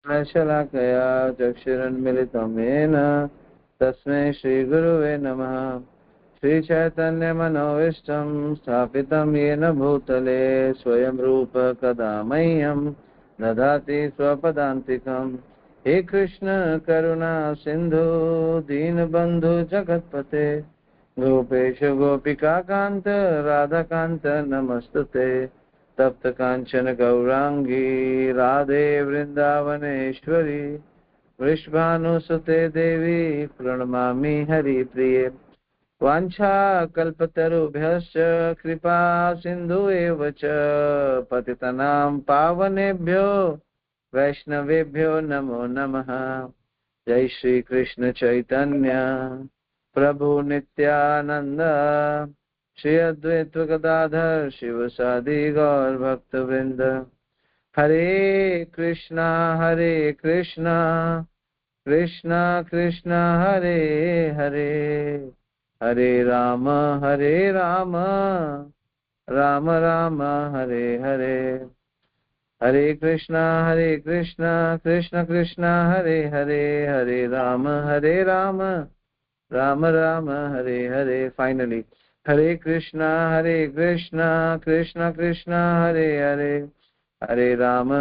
शलाकया चक्षुरुन्मिलितं येन तस्मै श्रीगुरुवे नमः। श्रीचैतन्यमनोभीष्टं स्थापितं येन भूतले स्वयं रूप कदा मह्यं ददाति स्वपदान्तिकम्। हे कृष्ण करुणा सिन्धु दीनबन्धु जगत्पते गोपेश गोपिका कान्त राधाकान्त नमस्तुते। तप्त कांचन गौरांगी राधे वृंदावनेश्वरी वृषभानुसुते देवी प्रणमामि हरिप्रिये। वाञ्छाकल्पतरुभ्यश्च कृपा सिन्धुएव च पतितानां पावनेभ्यो वैष्णवेभ्यो नमो नमः। जय श्री कृष्ण चैतन्य प्रभु नित्यानंद श्री अद्वैत गदाधर शिवसादि गौर भक्तवृंद। हरे कृष्णा कृष्णा कृष्णा हरे हरे, हरे राम राम राम हरे हरे। हरे कृष्णा कृष्ण कृष्णा हरे हरे, हरे राम राम राम हरे हरे। फाइनली हरे कृष्णा कृष्ण कृष्ण हरे हरे, हरे राम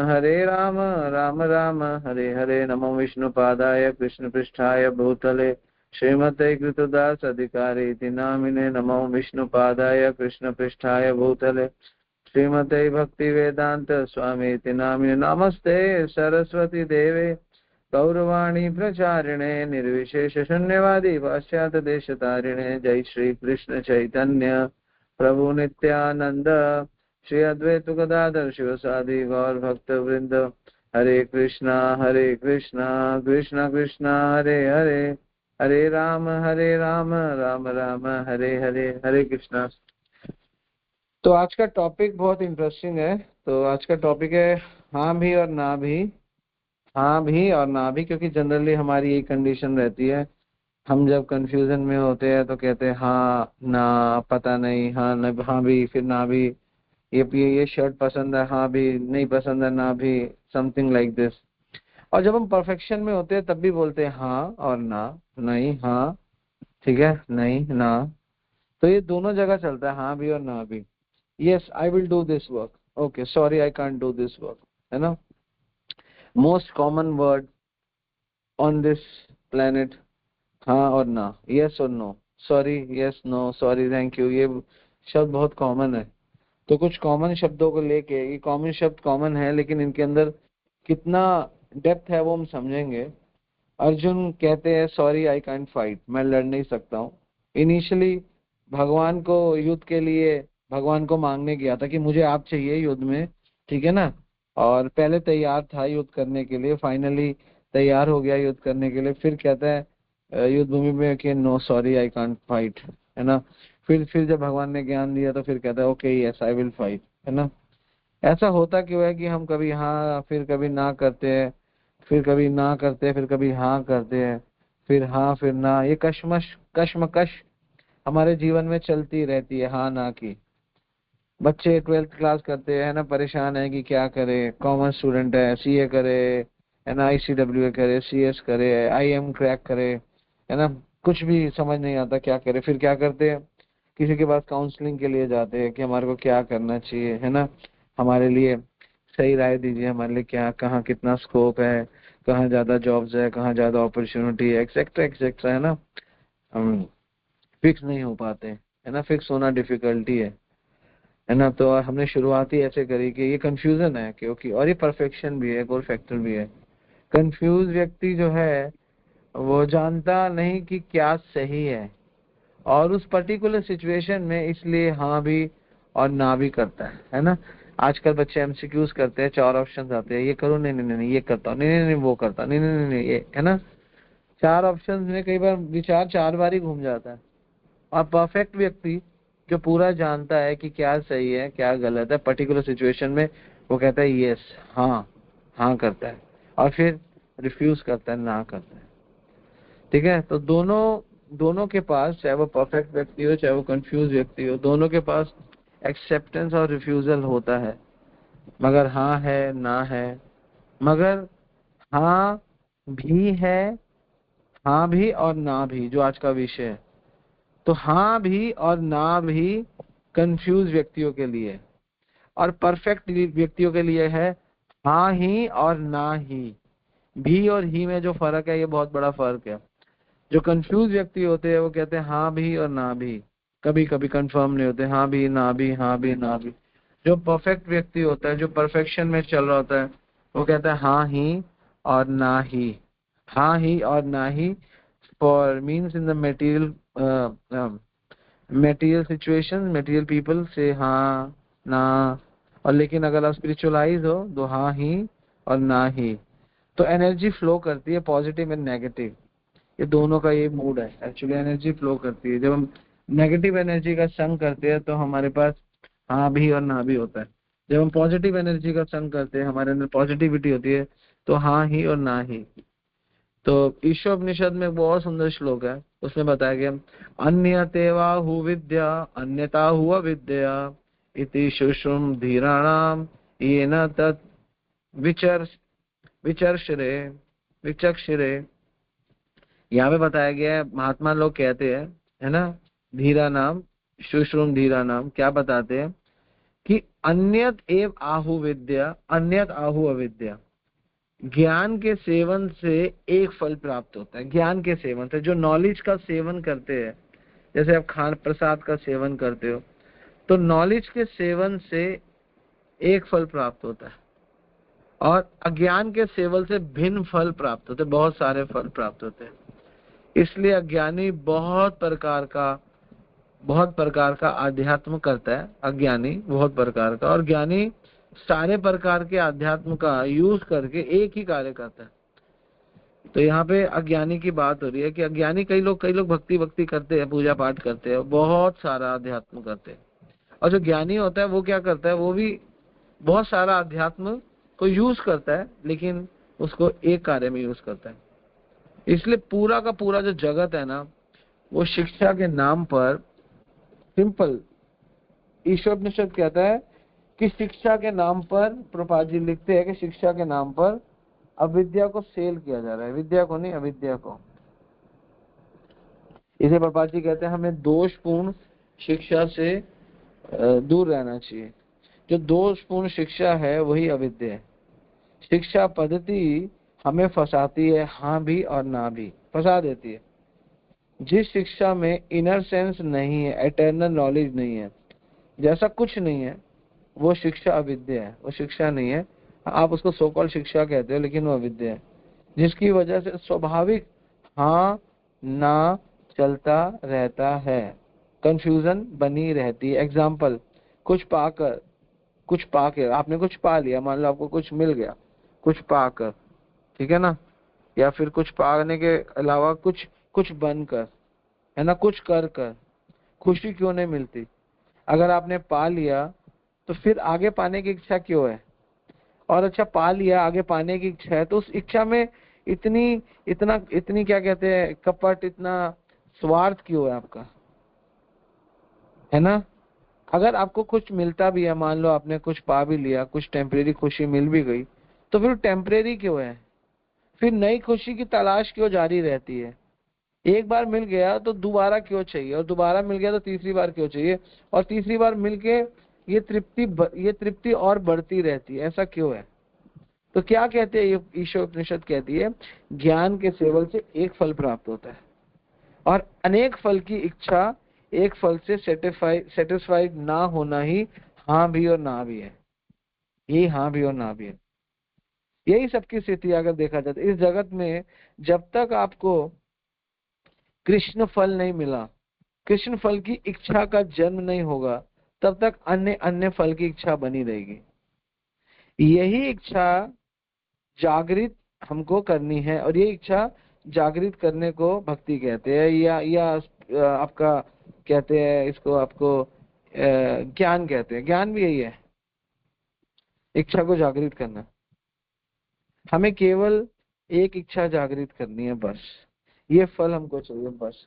राम राम हरे हरे। नमो विष्णुपादाय कृष्ण पृष्ठाय भूतले श्रीमते कृतदास अधिकारी नामिने। नमो विष्णुपादाय कृष्ण पृष्ठाय भूतले श्रीमते भक्ति वेदांत स्वामी नामिने। नमस्ते सरस्वती देवे गौरवाणी प्रचारिणे निर्विशेष शून्यवादी पाश्चात्य देशतारिणे। जय श्री कृष्ण चैतन्य प्रभु नित्यानंद श्री अद्वैत गदाधर शिवसादि गौर भक्त वृंद। हरे कृष्णा कृष्णा कृष्णा हरे हरे, हरे राम राम राम हरे हरे। हरे कृष्णा। तो आज का टॉपिक बहुत इंटरेस्टिंग है। तो आज का टॉपिक है हाँ भी और ना भी। हाँ भी और ना भी, क्योंकि जनरली हमारी यही कंडीशन रहती है। हम जब कंफ्यूजन में होते हैं तो कहते हैं हाँ ना, पता नहीं, हाँ न, हाँ भी, फिर ना भी। ये शर्ट पसंद है, हाँ भी, नहीं पसंद है, ना भी, समथिंग लाइक दिस। और जब हम परफेक्शन में होते हैं तब भी बोलते हैं हाँ और ना, नहीं हाँ, ठीक है, नहीं ना। तो ये दोनों जगह चलता है, हाँ भी और ना भी। Yes I will do this work, okay sorry I can't do this work, है ना। Most common word on this planet, हाँ और ना, यस और no, sorry yes no, sorry thank you, ये शब्द बहुत कॉमन है। तो कुछ कॉमन शब्दों को लेके, ये कॉमन शब्द कॉमन है लेकिन इनके अंदर कितना डेप्थ है वो हम समझेंगे। अर्जुन कहते हैं सॉरी आई कांट फाइट, मैं लड़ नहीं सकता हूँ। इनिशियली भगवान को युद्ध के लिए भगवान को मांगने गया था कि मुझे आप चाहिए युद्ध में, ठीक है ना। और पहले तैयार था युद्ध करने के लिए, फाइनली तैयार हो गया युद्ध करने के लिए। फिर कहता है युद्ध भूमि में कि no sorry I can't fight, है ना। फिर जब भगवान ने ज्ञान दिया तो फिर कहता है okay yes I will fight, है ना। ऐसा होता क्यों है कि हम कभी हाँ फिर कभी ना करते हैं, फिर कभी ना करते हैं, फिर कभी हाँ करते हैं, फिर हाँ फिर ना। ये कश्मकश हमारे जीवन में चलती रहती है, हाँ ना की। बच्चे 12th क्लास करते हैं ना, परेशान है कि क्या करे। कॉमर्स स्टूडेंट है, सीए करे, है ना, ICWA करे, CS करे, IM क्रैक करे, है ना। कुछ भी समझ नहीं आता क्या करे। फिर क्या करते हैं, किसी के पास काउंसलिंग के लिए जाते हैं कि हमारे को क्या करना चाहिए, है ना। हमारे लिए सही राय दीजिए, हमारे लिए क्या, कहाँ कितना स्कोप है, कहाँ ज्यादा जॉब्स है, कहाँ ज्यादा अपॉर्चुनिटी है, एक्सेट्रा एक्सेट्रा, है ना। हम फिक्स नहीं हो पाते, है ना। फिक्स होना डिफिकल्टी है ना। तो हमने शुरुआत ही ऐसे करी कि ये कंफ्यूजन है क्योंकि, और ये परफेक्शन भी है, गोल फैक्टर भी है। कंफ्यूज व्यक्ति जो है वो जानता नहीं कि क्या सही है और उस पर्टिकुलर सिचुएशन में, इसलिए हाँ भी और ना भी करता है ना। आजकल बच्चे MCQs करते हैं, 4 ऑप्शन आते हैं, ये करो, नहीं नहीं नहीं ये करता हूँ, नहीं नहीं नहीं वो करता, नहीं नहीं नहीं ये, है ना। 4 ऑप्शन में कई बार विचार 4 बार ही घूम जाता है। और परफेक्ट व्यक्ति जो पूरा जानता है कि क्या सही है क्या गलत है पर्टिकुलर सिचुएशन में, वो कहता है यस, हाँ, हाँ करता है, और फिर रिफ्यूज करता है, ना करता है, ठीक है। तो दोनों के पास, चाहे वो परफेक्ट व्यक्ति हो चाहे वो कंफ्यूज व्यक्ति हो, दोनों के पास एक्सेप्टेंस और रिफ्यूजल होता है। मगर हाँ है ना है, मगर हाँ भी है, हाँ भी और ना भी, जो आज का विषय है। तो हाँ भी और ना भी कंफ्यूज व्यक्तियों के लिए, और परफेक्ट व्यक्तियों के लिए है हाँ ही और ना ही। भी और ही में जो फर्क है, ये बहुत बड़ा फर्क है। जो कंफ्यूज व्यक्ति होते हैं वो कहते हैं हाँ भी और ना भी, कभी कभी कंफर्म नहीं होते, हाँ भी ना भी, हाँ भी ना भी। जो परफेक्ट व्यक्ति होता है, जो परफेक्शन में चल रहा होता है, वो कहता है हाँ ही और ना ही। हाँ ही और ना ही for means in the material situation, material people से हाँ ना। और लेकिन अगर आप स्पिरिचुअलाइज हो तो हाँ ही और ना ही। तो एनर्जी फ्लो करती है, पॉजिटिव एंड नेगेटिव, ये दोनों का ये मूड है। एक्चुअली एनर्जी फ्लो करती है। जब हम नेगेटिव एनर्जी का संग करते हैं तो हमारे पास हाँ भी और ना भी होता है। जब हम पॉजिटिव एनर्जी का संग करते हैं, हमारे अंदर पॉजिटिविटी होती है, तो हाँ ही और ना ही। तो ईशोपनिषद में एक बहुत सुंदर श्लोक है, उसमें बताया गया अन्यतेवा हु विद्या अन्यता हुआ विद्या इति शुश्रुम धीराणाम येन तत् विचर विचर्षरे विचक्षरे। यहाँ पे बताया गया है, महात्मा लोग कहते हैं, है ना, धीरा नाम, शुश्रुम धीरा नाम, क्या बताते हैं कि अन्यत एव आहु विद्या अन्यत आहु अविद्या। ज्ञान के सेवन से एक फल प्राप्त होता है। ज्ञान के सेवन से, जो नॉलेज का सेवन करते हैं, जैसे आप खान प्रसाद का सेवन करते हो, तो नॉलेज के सेवन से एक फल प्राप्त होता है, और अज्ञान के सेवन से भिन्न फल प्राप्त होते हैं, बहुत सारे फल प्राप्त होते हैं। इसलिए अज्ञानी बहुत प्रकार का आध्यात्म करता है, अज्ञानी बहुत प्रकार का, और ज्ञानी सारे प्रकार के आध्यात्म का यूज करके एक ही कार्य करता है। तो यहाँ पे अज्ञानी की बात हो रही है कि अज्ञानी, कई लोग भक्ति भक्ति करते हैं, पूजा पाठ करते हैं, बहुत सारा अध्यात्म करते हैं। और जो ज्ञानी होता है वो क्या करता है, वो भी बहुत सारा अध्यात्म को यूज करता है, लेकिन उसको एक कार्य में यूज करता है। इसलिए पूरा का पूरा जो जगत है ना, वो शिक्षा के नाम पर, सिंपल ईशोपनिषद कहता है कि शिक्षा के नाम पर, प्रभुपाद जी लिखते हैं कि शिक्षा के नाम पर अविद्या को सेल किया जा रहा है, विद्या को नहीं, अविद्या को। इसे प्रभुपाद जी कहते हैं हमें दोषपूर्ण शिक्षा से दूर रहना चाहिए। जो दोषपूर्ण शिक्षा है वही अविद्या है। शिक्षा पद्धति हमें फंसाती है, हाँ भी और ना भी फंसा देती है। जिस शिक्षा में इनर सेंस नहीं है, एटर्नल नॉलेज नहीं है, जैसा कुछ नहीं है, वो शिक्षा अविद्या है, वो शिक्षा नहीं है। आप उसको सो कॉल्ड शिक्षा कहते हो, लेकिन वो अविद्या है, जिसकी वजह से स्वाभाविक हाँ ना चलता रहता है, कंफ्यूजन बनी रहती है। एग्जाम्पल, कुछ पाकर आपने कुछ पा लिया, मान लो आपको कुछ मिल गया, कुछ पाकर, ठीक है ना, या फिर कुछ पाने के अलावा कुछ कुछ बनकर, है ना, कुछ कर कर खुशी क्यों नहीं मिलती? अगर आपने पा लिया तो फिर आगे पाने की इच्छा क्यों है? और अच्छा पा लिया, आगे पाने की इच्छा है, तो उस इच्छा में इतनी क्या कहते हैं, कपट, इतना स्वार्थ क्यों है आपका, है ना? अगर आपको कुछ मिलता भी है, मान लो आपने कुछ पा भी लिया, कुछ टेम्परेरी खुशी मिल भी गई, तो फिर टेम्परेरी क्यों है? फिर नई खुशी की तलाश क्यों जारी रहती है? एक बार मिल गया तो दोबारा क्यों चाहिए, और दोबारा मिल गया तो तीसरी बार क्यों चाहिए, और तीसरी बार मिलके ये तृप्ति और बढ़ती रहती है, ऐसा क्यों है? तो क्या कहते हैं ये ईश्वर उपनिषद कहती है, ज्ञान के सेवन से एक फल प्राप्त होता है, और अनेक फल की इच्छा एक फल से सेटिस्फाइड ना होना ही हाँ भी और ना भी है। यही हाँ भी और ना भी है, यही सबकी स्थिति अगर देखा जाए तो इस जगत में। जब तक आपको कृष्ण फल नहीं मिला, कृष्ण फल की इच्छा का जन्म नहीं होगा, तब तक अन्य अन्य फल की इच्छा बनी रहेगी। यही इच्छा जागृत हमको करनी है, और ये इच्छा जागृत करने को भक्ति कहते हैं, या आपका कहते हैं इसको, आपको ज्ञान कहते हैं। ज्ञान भी यही है, इच्छा को जागृत करना। हमें केवल एक इच्छा जागृत करनी है बस, ये फल हमको चाहिए बस।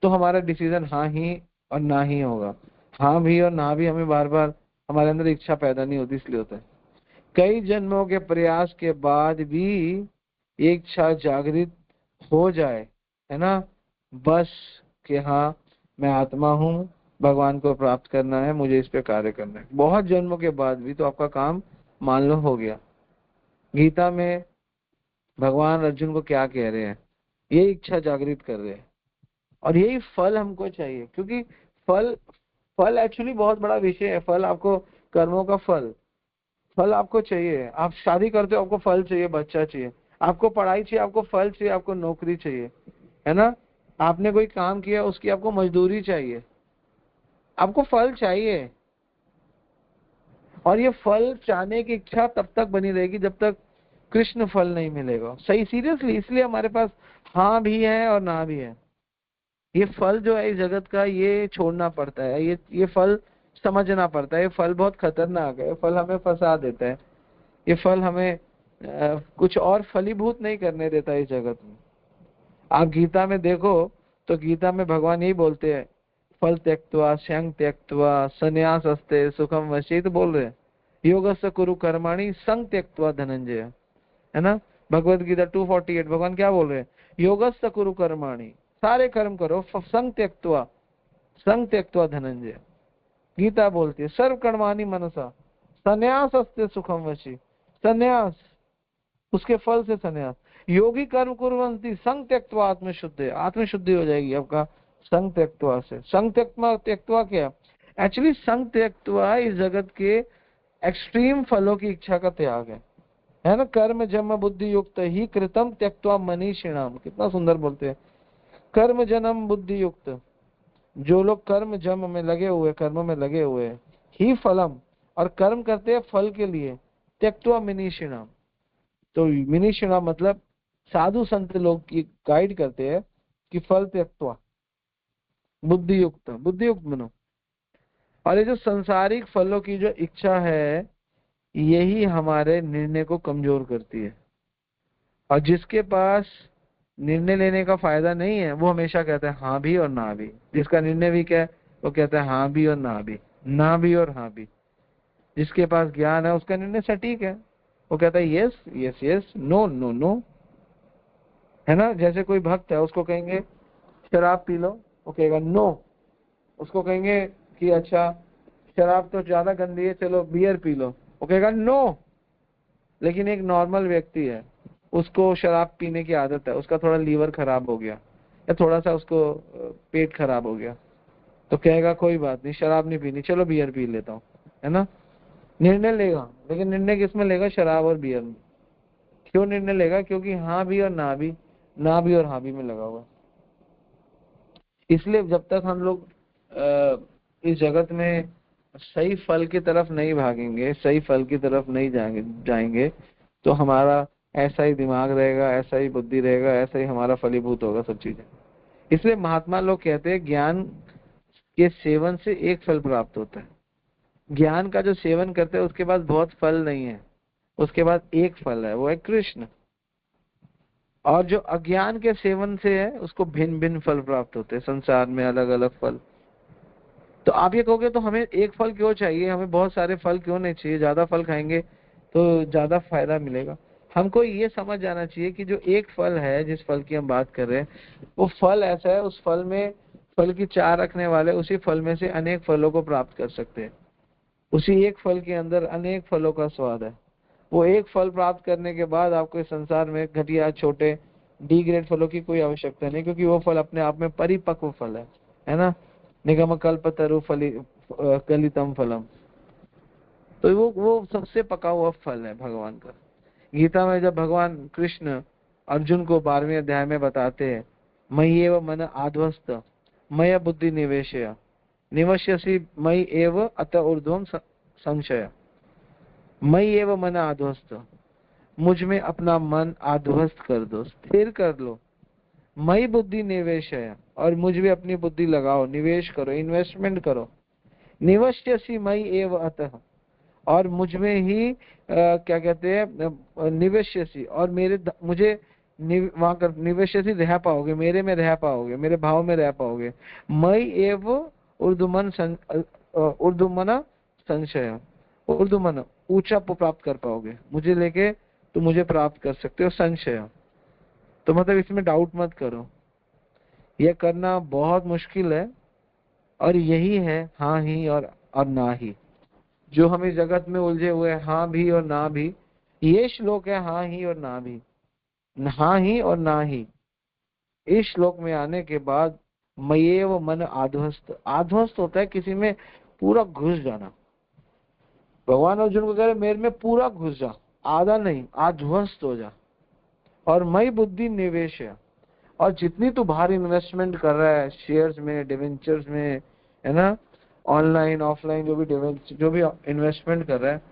तो हमारा डिसीजन हाँ ही और ना ही होगा। हाँ भी और ना भी हमें बार बार, हमारे अंदर इच्छा पैदा नहीं होती, इसलिए होता है। कई जन्मों के प्रयास के बाद भी ये इच्छा जागृत हो जाए, है ना, बस कि हाँ मैं आत्मा हूँ, भगवान को प्राप्त करना है, मुझे इस पे कार्य करना है, बहुत जन्मों के बाद भी तो आपका काम मान लो हो गया। गीता में भगवान अर्जुन को क्या कह रहे हैं, ये इच्छा जागृत कर रहे हैं, और यही फल हमको चाहिए, क्योंकि फल फल एक्चुअली बहुत बड़ा विषय है। फल आपको, कर्मों का फल, फल आपको चाहिए। आप शादी करते हो, आपको फल चाहिए, बच्चा चाहिए, आपको पढ़ाई चाहिए, आपको फल चाहिए, आपको नौकरी चाहिए, है ना, आपने कोई काम किया उसकी आपको मजदूरी चाहिए, आपको फल चाहिए। और ये फल चाहने की इच्छा तब तक बनी रहेगी जब तक कृष्ण फल नहीं मिलेगा। सही, सीरियसली, इसलिए हमारे पास हाँ भी है और ना भी है। ये फल जो है इस जगत का, ये छोड़ना पड़ता है, ये फल समझना पड़ता है। ये फल बहुत खतरनाक है, ये फल हमें फंसा देता है, ये फल हमें कुछ और फलीभूत नहीं करने देता इस जगत में। आप गीता में देखो तो गीता में भगवान यही बोलते हैं, फल त्यक्त्वा संग त्यक्त्वा संन्यास अस्ते सुखम वशी, तो बोल रहे हैं योगस्य कुरु कर्माणि संग त्यक्त्वा धनंजय, है ना। भगवत गीता 248 भगवान क्या बोल रहे हैं, योगस्य कुरु कर्माणि, सारे कर्म करो, संग त्यक्त्वा धनंजय। गीता बोलती है सर्व कर्माणि मनसा संन्यास अस्ते सुखम वशी, संन्यास, उसके फल से संन्यास। योगी कर्म कुर्वन्ति संग त्यक्त्वा आत्मशुद्धि, आत्मशुद्धि हो जाएगी आपका संग त्यक्त्वा से। संग त्यक्त्वा, त्यक्त्वा क्या, एक्चुअली संग त्यक्त्वा इस जगत के एक्सट्रीम फलों की इच्छा का त्याग है ना। कर्म जन्म बुद्धि युक्त ही कृतम त्यक्त्वा मनीषिणाम, कितना सुंदर बोलते हैं, कर्म जन्म बुद्धि युक्त, जो लोग कर्म जन्म में लगे हुए, कर्म में लगे हुए ही फलम, और कर्म करते हैं फल के लिए, त्यक्त्वा मनीषिणाम। तो मिनिशिणा मतलब साधु संत लोग की गाइड करते हैं कि फल त्यक्त्वा बुद्धि युक्त, बुद्धि युक्त बनो। और ये जो संसारिक फलों की जो इच्छा है, यही हमारे निर्णय को कमजोर करती है। और जिसके पास निर्णय लेने का फायदा नहीं है, वो हमेशा कहता है हाँ भी और ना भी। जिसका निर्णय भी क्या है, वो कहता है हाँ भी और ना भी, ना भी और हाँ भी। जिसके पास ज्ञान है उसका निर्णय सटीक है, वो कहता है yes yes yes, no no no, है ना। जैसे कोई भक्त है, उसको कहेंगे शराब पी लो, वो कहेगा नो। उसको कहेंगे कि अच्छा शराब तो ज्यादा गंदी है, चलो बियर पी लो, वो कहेगा नो। लेकिन एक नॉर्मल व्यक्ति है, उसको शराब पीने की आदत है, उसका थोड़ा लीवर खराब हो गया या थोड़ा सा उसको पेट खराब हो गया, तो कहेगा कोई बात नहीं, शराब नहीं पीनी, चलो बियर पी लेता हूँ, है ना। निर्णय लेगा, लेकिन निर्णय किसमें लेगा, शराब और बियर में। क्यों निर्णय लेगा, क्योंकि हाँ भी और ना भी, ना भी और हाँ भी में लगा हुआ। इसलिए जब तक हम लोग इस जगत में सही फल की तरफ नहीं भागेंगे, सही फल की तरफ नहीं जाएंगे, तो हमारा ऐसा ही दिमाग रहेगा, ऐसा ही बुद्धि रहेगा, ऐसा ही हमारा फलीभूत होगा सब चीजें। इसलिए महात्मा लोग कहते हैं ज्ञान के सेवन से एक फल प्राप्त होता है। ज्ञान का जो सेवन करते हैं उसके बाद बहुत फल नहीं है, उसके बाद एक फल है, वो है कृष्ण। और जो अज्ञान के सेवन से है उसको भिन्न भिन्न फल प्राप्त होते हैं, संसार में अलग अलग फल। तो आप ये कहोगे तो हमें एक फल क्यों चाहिए, हमें बहुत सारे फल क्यों नहीं चाहिए, ज्यादा फल खाएंगे तो ज्यादा फायदा मिलेगा। हमको ये समझ जाना चाहिए कि जो एक फल है, जिस फल की हम बात कर रहे हैं, वो फल ऐसा है, उस फल में, फल की चार रखने वाले उसी फल में से अनेक फलों को प्राप्त कर सकते हैं। उसी एक फल के अंदर अनेक फलों का स्वाद है। वो एक फल प्राप्त करने के बाद आपको इस संसार में घटिया छोटे डी ग्रेड फलों की कोई आवश्यकता नहीं, क्योंकि वो फल अपने आप में परिपक्व फल है ना। निगम कल्पतरु फली कलितम फलम, तो वो सबसे पका हुआ फल है भगवान का। गीता में जब भगवान कृष्ण अर्जुन को 12वें अध्याय में बताते हैं, मयि एव मन आध्वस्त मय बुद्धि निवेशय निवश्यसि मयि एव अत ऊर्ध्वं संशय। मयि एव मन आध्वस्त, मुझ में अपना मन आध्वस्त कर दो, स्थिर कर लो। मई बुद्धि निवेश है, और मुझ में अपनी बुद्धि लगाओ, निवेश करो, इन्वेस्टमेंट करो। निवश्यसि मई एव अतः, और मुझ में ही क्या कहते हैं, निवेश्यसि, और मुझे वहां कर निवेश्यसि रह पाओगे, मेरे में रह पाओगे, मेरे भाव में रह पाओगे। मई एव ऊर्ध्वमन ऊर्ध्वमन संशय, ऊर्ध्वमन ऊंचा प्राप्त कर पाओगे, मुझे लेके तो मुझे प्राप्त कर सकते हो, संशय। तो मतलब इसमें डाउट मत करो, यह करना बहुत मुश्किल है, और यही है हाँ ही और ना ही, जो हम इस जगत में उलझे हुए हैं, हाँ भी और ना भी। ये श्लोक है हाँ ही और ना भी, हाँ ही और ना ही। इस श्लोक में आने के बाद मयेव मन आध्वस्त, आध्वस्त होता है किसी में पूरा घुस जाना। भगवान अर्जुन को कह रहे मेरे में पूरा घुस जा, आधा नहीं, आध्वस्त हो जा। और मई बुद्धि निवेश है, और जितनी तू बाहर इन्वेस्टमेंट कर रहा है, शेयर्स में, डिवेंचर्स में, है ना, ऑनलाइन ऑफलाइन जो भी इन्वेस्टमेंट कर रहा है,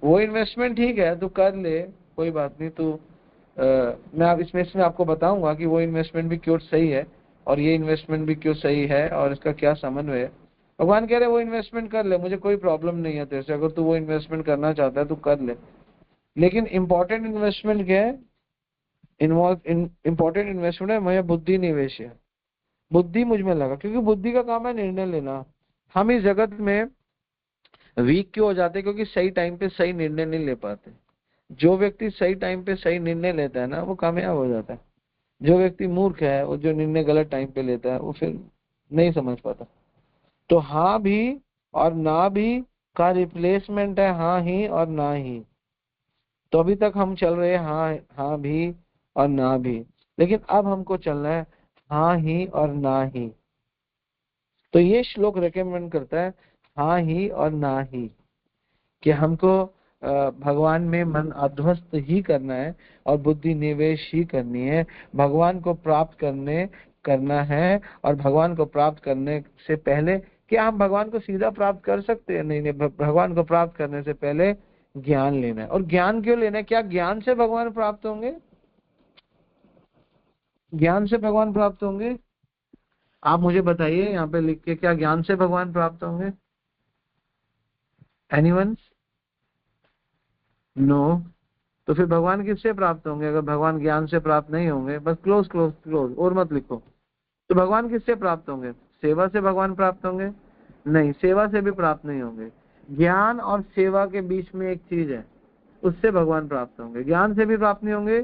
वो इन्वेस्टमेंट ठीक है, तू कर ले, कोई बात नहीं। तू मैं अब इसमें आपको बताऊंगा कि वो इन्वेस्टमेंट भी क्यों सही है और ये इन्वेस्टमेंट भी क्यों सही है और इसका क्या समन्वय है। भगवान कह रहे वो इन्वेस्टमेंट कर ले, मुझे कोई प्रॉब्लम नहीं है तेरे से, अगर तू वो इन्वेस्टमेंट करना चाहता है तो कर ले। लेकिन इंपॉर्टेंट इन्वेस्टमेंट क्या है? इंपॉर्टेंट इन्वेस्टमेंट है मैं बुद्धि निवेश है, बुद्धि मुझ में लगा, क्योंकि बुद्धि का काम है निर्णय लेना। हम इस जगत में वीक क्यों हो जाते? क्योंकि सही टाइम पे सही निर्णय नहीं ले पाते। जो व्यक्ति सही टाइम पे सही निर्णय लेता है ना, वो कामयाब हो जाता है। जो व्यक्ति मूर्ख है, वो जो निर्णय गलत टाइम पे लेता है, वो फिर नहीं समझ पाता। तो हाँ भी और ना भी का रिप्लेसमेंट है हाँ ही और ना ही। तो अभी तक हम चल रहे हैं हाँ हाँ भी और ना भी, लेकिन अब हमको चलना है हाँ ही और ना ही। तो ये श्लोक रेकमेंड करता है हाँ ही और ना ही, कि हमको भगवान में मन अध्वस्त ही करना है और बुद्धि निवेश ही करनी है, भगवान को प्राप्त करना है। और भगवान को प्राप्त करने से पहले, क्या हम भगवान को सीधा प्राप्त कर सकते हैं? नहीं नहीं, भगवान को प्राप्त करने से पहले ज्ञान लेना है। और ज्ञान क्यों लेना है? क्या ज्ञान से भगवान प्राप्त होंगे? ज्ञान से भगवान प्राप्त होंगे? आप मुझे बताइए यहाँ पे लिख के, क्या ज्ञान से भगवान प्राप्त होंगे? एनीवन? नो। तो फिर भगवान किससे प्राप्त होंगे अगर भगवान ज्ञान से प्राप्त नहीं होंगे? बस क्लोज क्लोज क्लोज, और मत लिखो। तो भगवान किससे प्राप्त होंगे? सेवा से भगवान प्राप्त होंगे? नहीं, सेवा से भी प्राप्त नहीं होंगे। ज्ञान और सेवा के बीच में एक चीज है, उससे भगवान प्राप्त होंगे। ज्ञान से भी प्राप्त नहीं होंगे,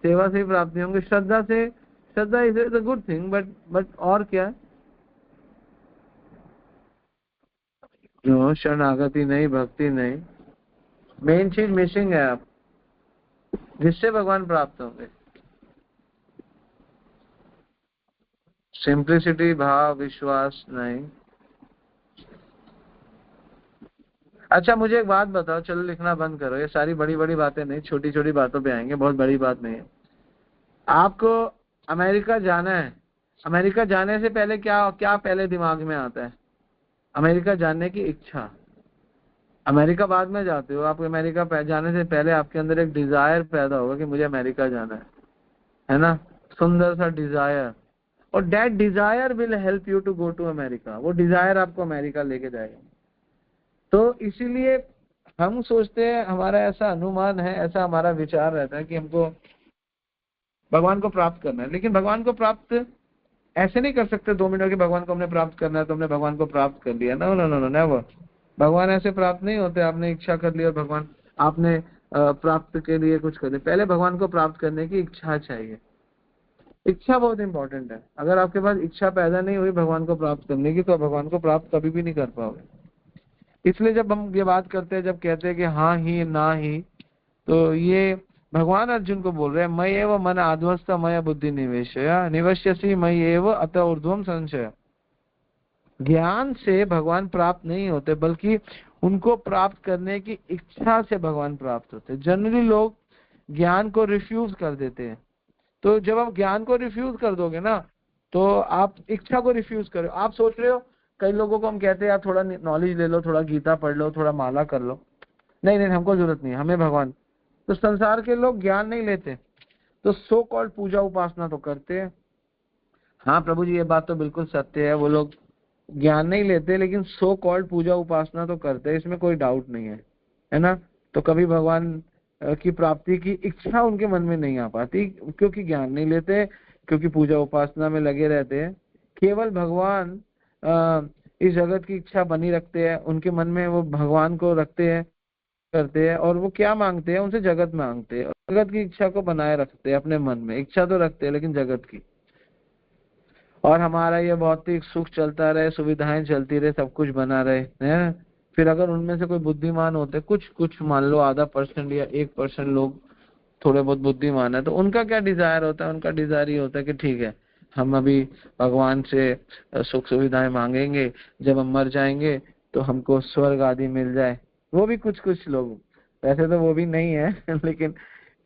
सेवा से भी प्राप्त नहीं होंगे, श्रद्धा से। श्रद्धा is a good thing, but और क्या? नो, शरणागति नहीं, भक्ति नहीं, मेन चीज मिसिंग है आप, जिससे भगवान प्राप्त होंगे। सिंप्लिसिटी, भाव, विश्वास नहीं। अच्छा मुझे एक बात बताओ, चलो लिखना बंद करो, ये सारी बड़ी बड़ी बातें नहीं, छोटी छोटी बातों पे आएंगे, बहुत बड़ी बात नहीं है। आपको अमेरिका जाना है, अमेरिका जाने से पहले क्या क्या पहले दिमाग में आता है? अमेरिका जाने की इच्छा। अमेरिका बाद में जाते हो, आप अमेरिका जाने से पहले आपके अंदर एक डिजायर पैदा होगा कि मुझे अमेरिका जाना है ना? सुंदर सा डिजायर, और that desire will help you to go to America. वो डिजायर आपको अमेरिका लेके जाएगा। तो इसीलिए हम सोचते हैं, हमारा ऐसा अनुमान है, ऐसा हमारा विचार रहता है कि हमको भगवान को प्राप्त करना है। लेकिन भगवान को प्राप्त ऐसे नहीं कर सकते 2 मिनट के, भगवान को हमने प्राप्त करना है तो हमने भगवान को प्राप्त कर लिया। No no no no, never. भगवान ऐसे प्राप्त नहीं होते। आपने इच्छा कर ली और भगवान, आपने प्राप्त के लिए कुछ कर लिया। पहले भगवान को प्राप्त करने की इच्छा चाहिए। इच्छा बहुत इंपॉर्टेंट है। अगर आपके पास इच्छा पैदा नहीं हुई भगवान को प्राप्त करने की, तो भगवान को प्राप्त कभी भी नहीं कर पाओगे। इसलिए जब हम ये बात करते हैं, जब कहते हैं कि हाँ ही ना ही, तो ये भगवान अर्जुन को बोल रहे हैं मई एव मन आध्वस्त मय बुद्धि निवेशय निवश्यसि मई एव अत ऊर्ध्वम संशय। ज्ञान से भगवान प्राप्त नहीं होते, बल्कि उनको प्राप्त करने की इच्छा से भगवान प्राप्त होते। जनरली लोग ज्ञान को रिफ्यूज कर देते हैं। तो जब आप ज्ञान को रिफ्यूज कर दोगे ना, तो आप इच्छा को रिफ्यूज करो। आप सोच रहे हो, कई लोगों को हम कहते हैं आप थोड़ा नॉलेज ले लो, थोड़ा गीता पढ़ लो, थोड़ा माला कर लो। नहीं नहीं, हमको जरूरत नहीं है, हमें भगवान। तो संसार के लोग ज्ञान नहीं लेते, तो सो कॉल्ड पूजा उपासना तो करते हैं। हाँ प्रभु जी, ये बात तो बिल्कुल सत्य है, वो लोग ज्ञान नहीं लेते लेकिन सो कॉल्ड पूजा उपासना तो करते हैं, इसमें कोई डाउट नहीं है ना? तो कभी भगवान की प्राप्ति की इच्छा उनके मन में नहीं आ पाती, क्योंकि ज्ञान नहीं लेते, क्योंकि पूजा उपासना में लगे रहते हैं। केवल भगवान इस जगत की इच्छा बनी रखते हैं उनके मन में, वो भगवान को रखते हैं, करते हैं, और वो क्या मांगते हैं? उनसे जगत मांगते हैं। जगत की इच्छा को बनाए रखते हैं अपने मन में, इच्छा तो रखते हैं लेकिन जगत की। और हमारा ये भौतिक सुख चलता रहे, सुविधाएं चलती रहे, सब कुछ बना रहे हैं। फिर अगर उनमें से कोई बुद्धिमान होते, कुछ कुछ मान लो आधा परसेंट या 1% लोग थोड़े बहुत बुद्धिमान है, तो उनका क्या डिजायर होता है? उनका डिजायर ये होता है कि ठीक है, हम अभी भगवान से सुख सुविधाएं मांगेंगे, जब हम मर जाएंगे तो हमको स्वर्ग आदि मिल जाए। वो भी कुछ कुछ लोग, वैसे तो वो भी नहीं है लेकिन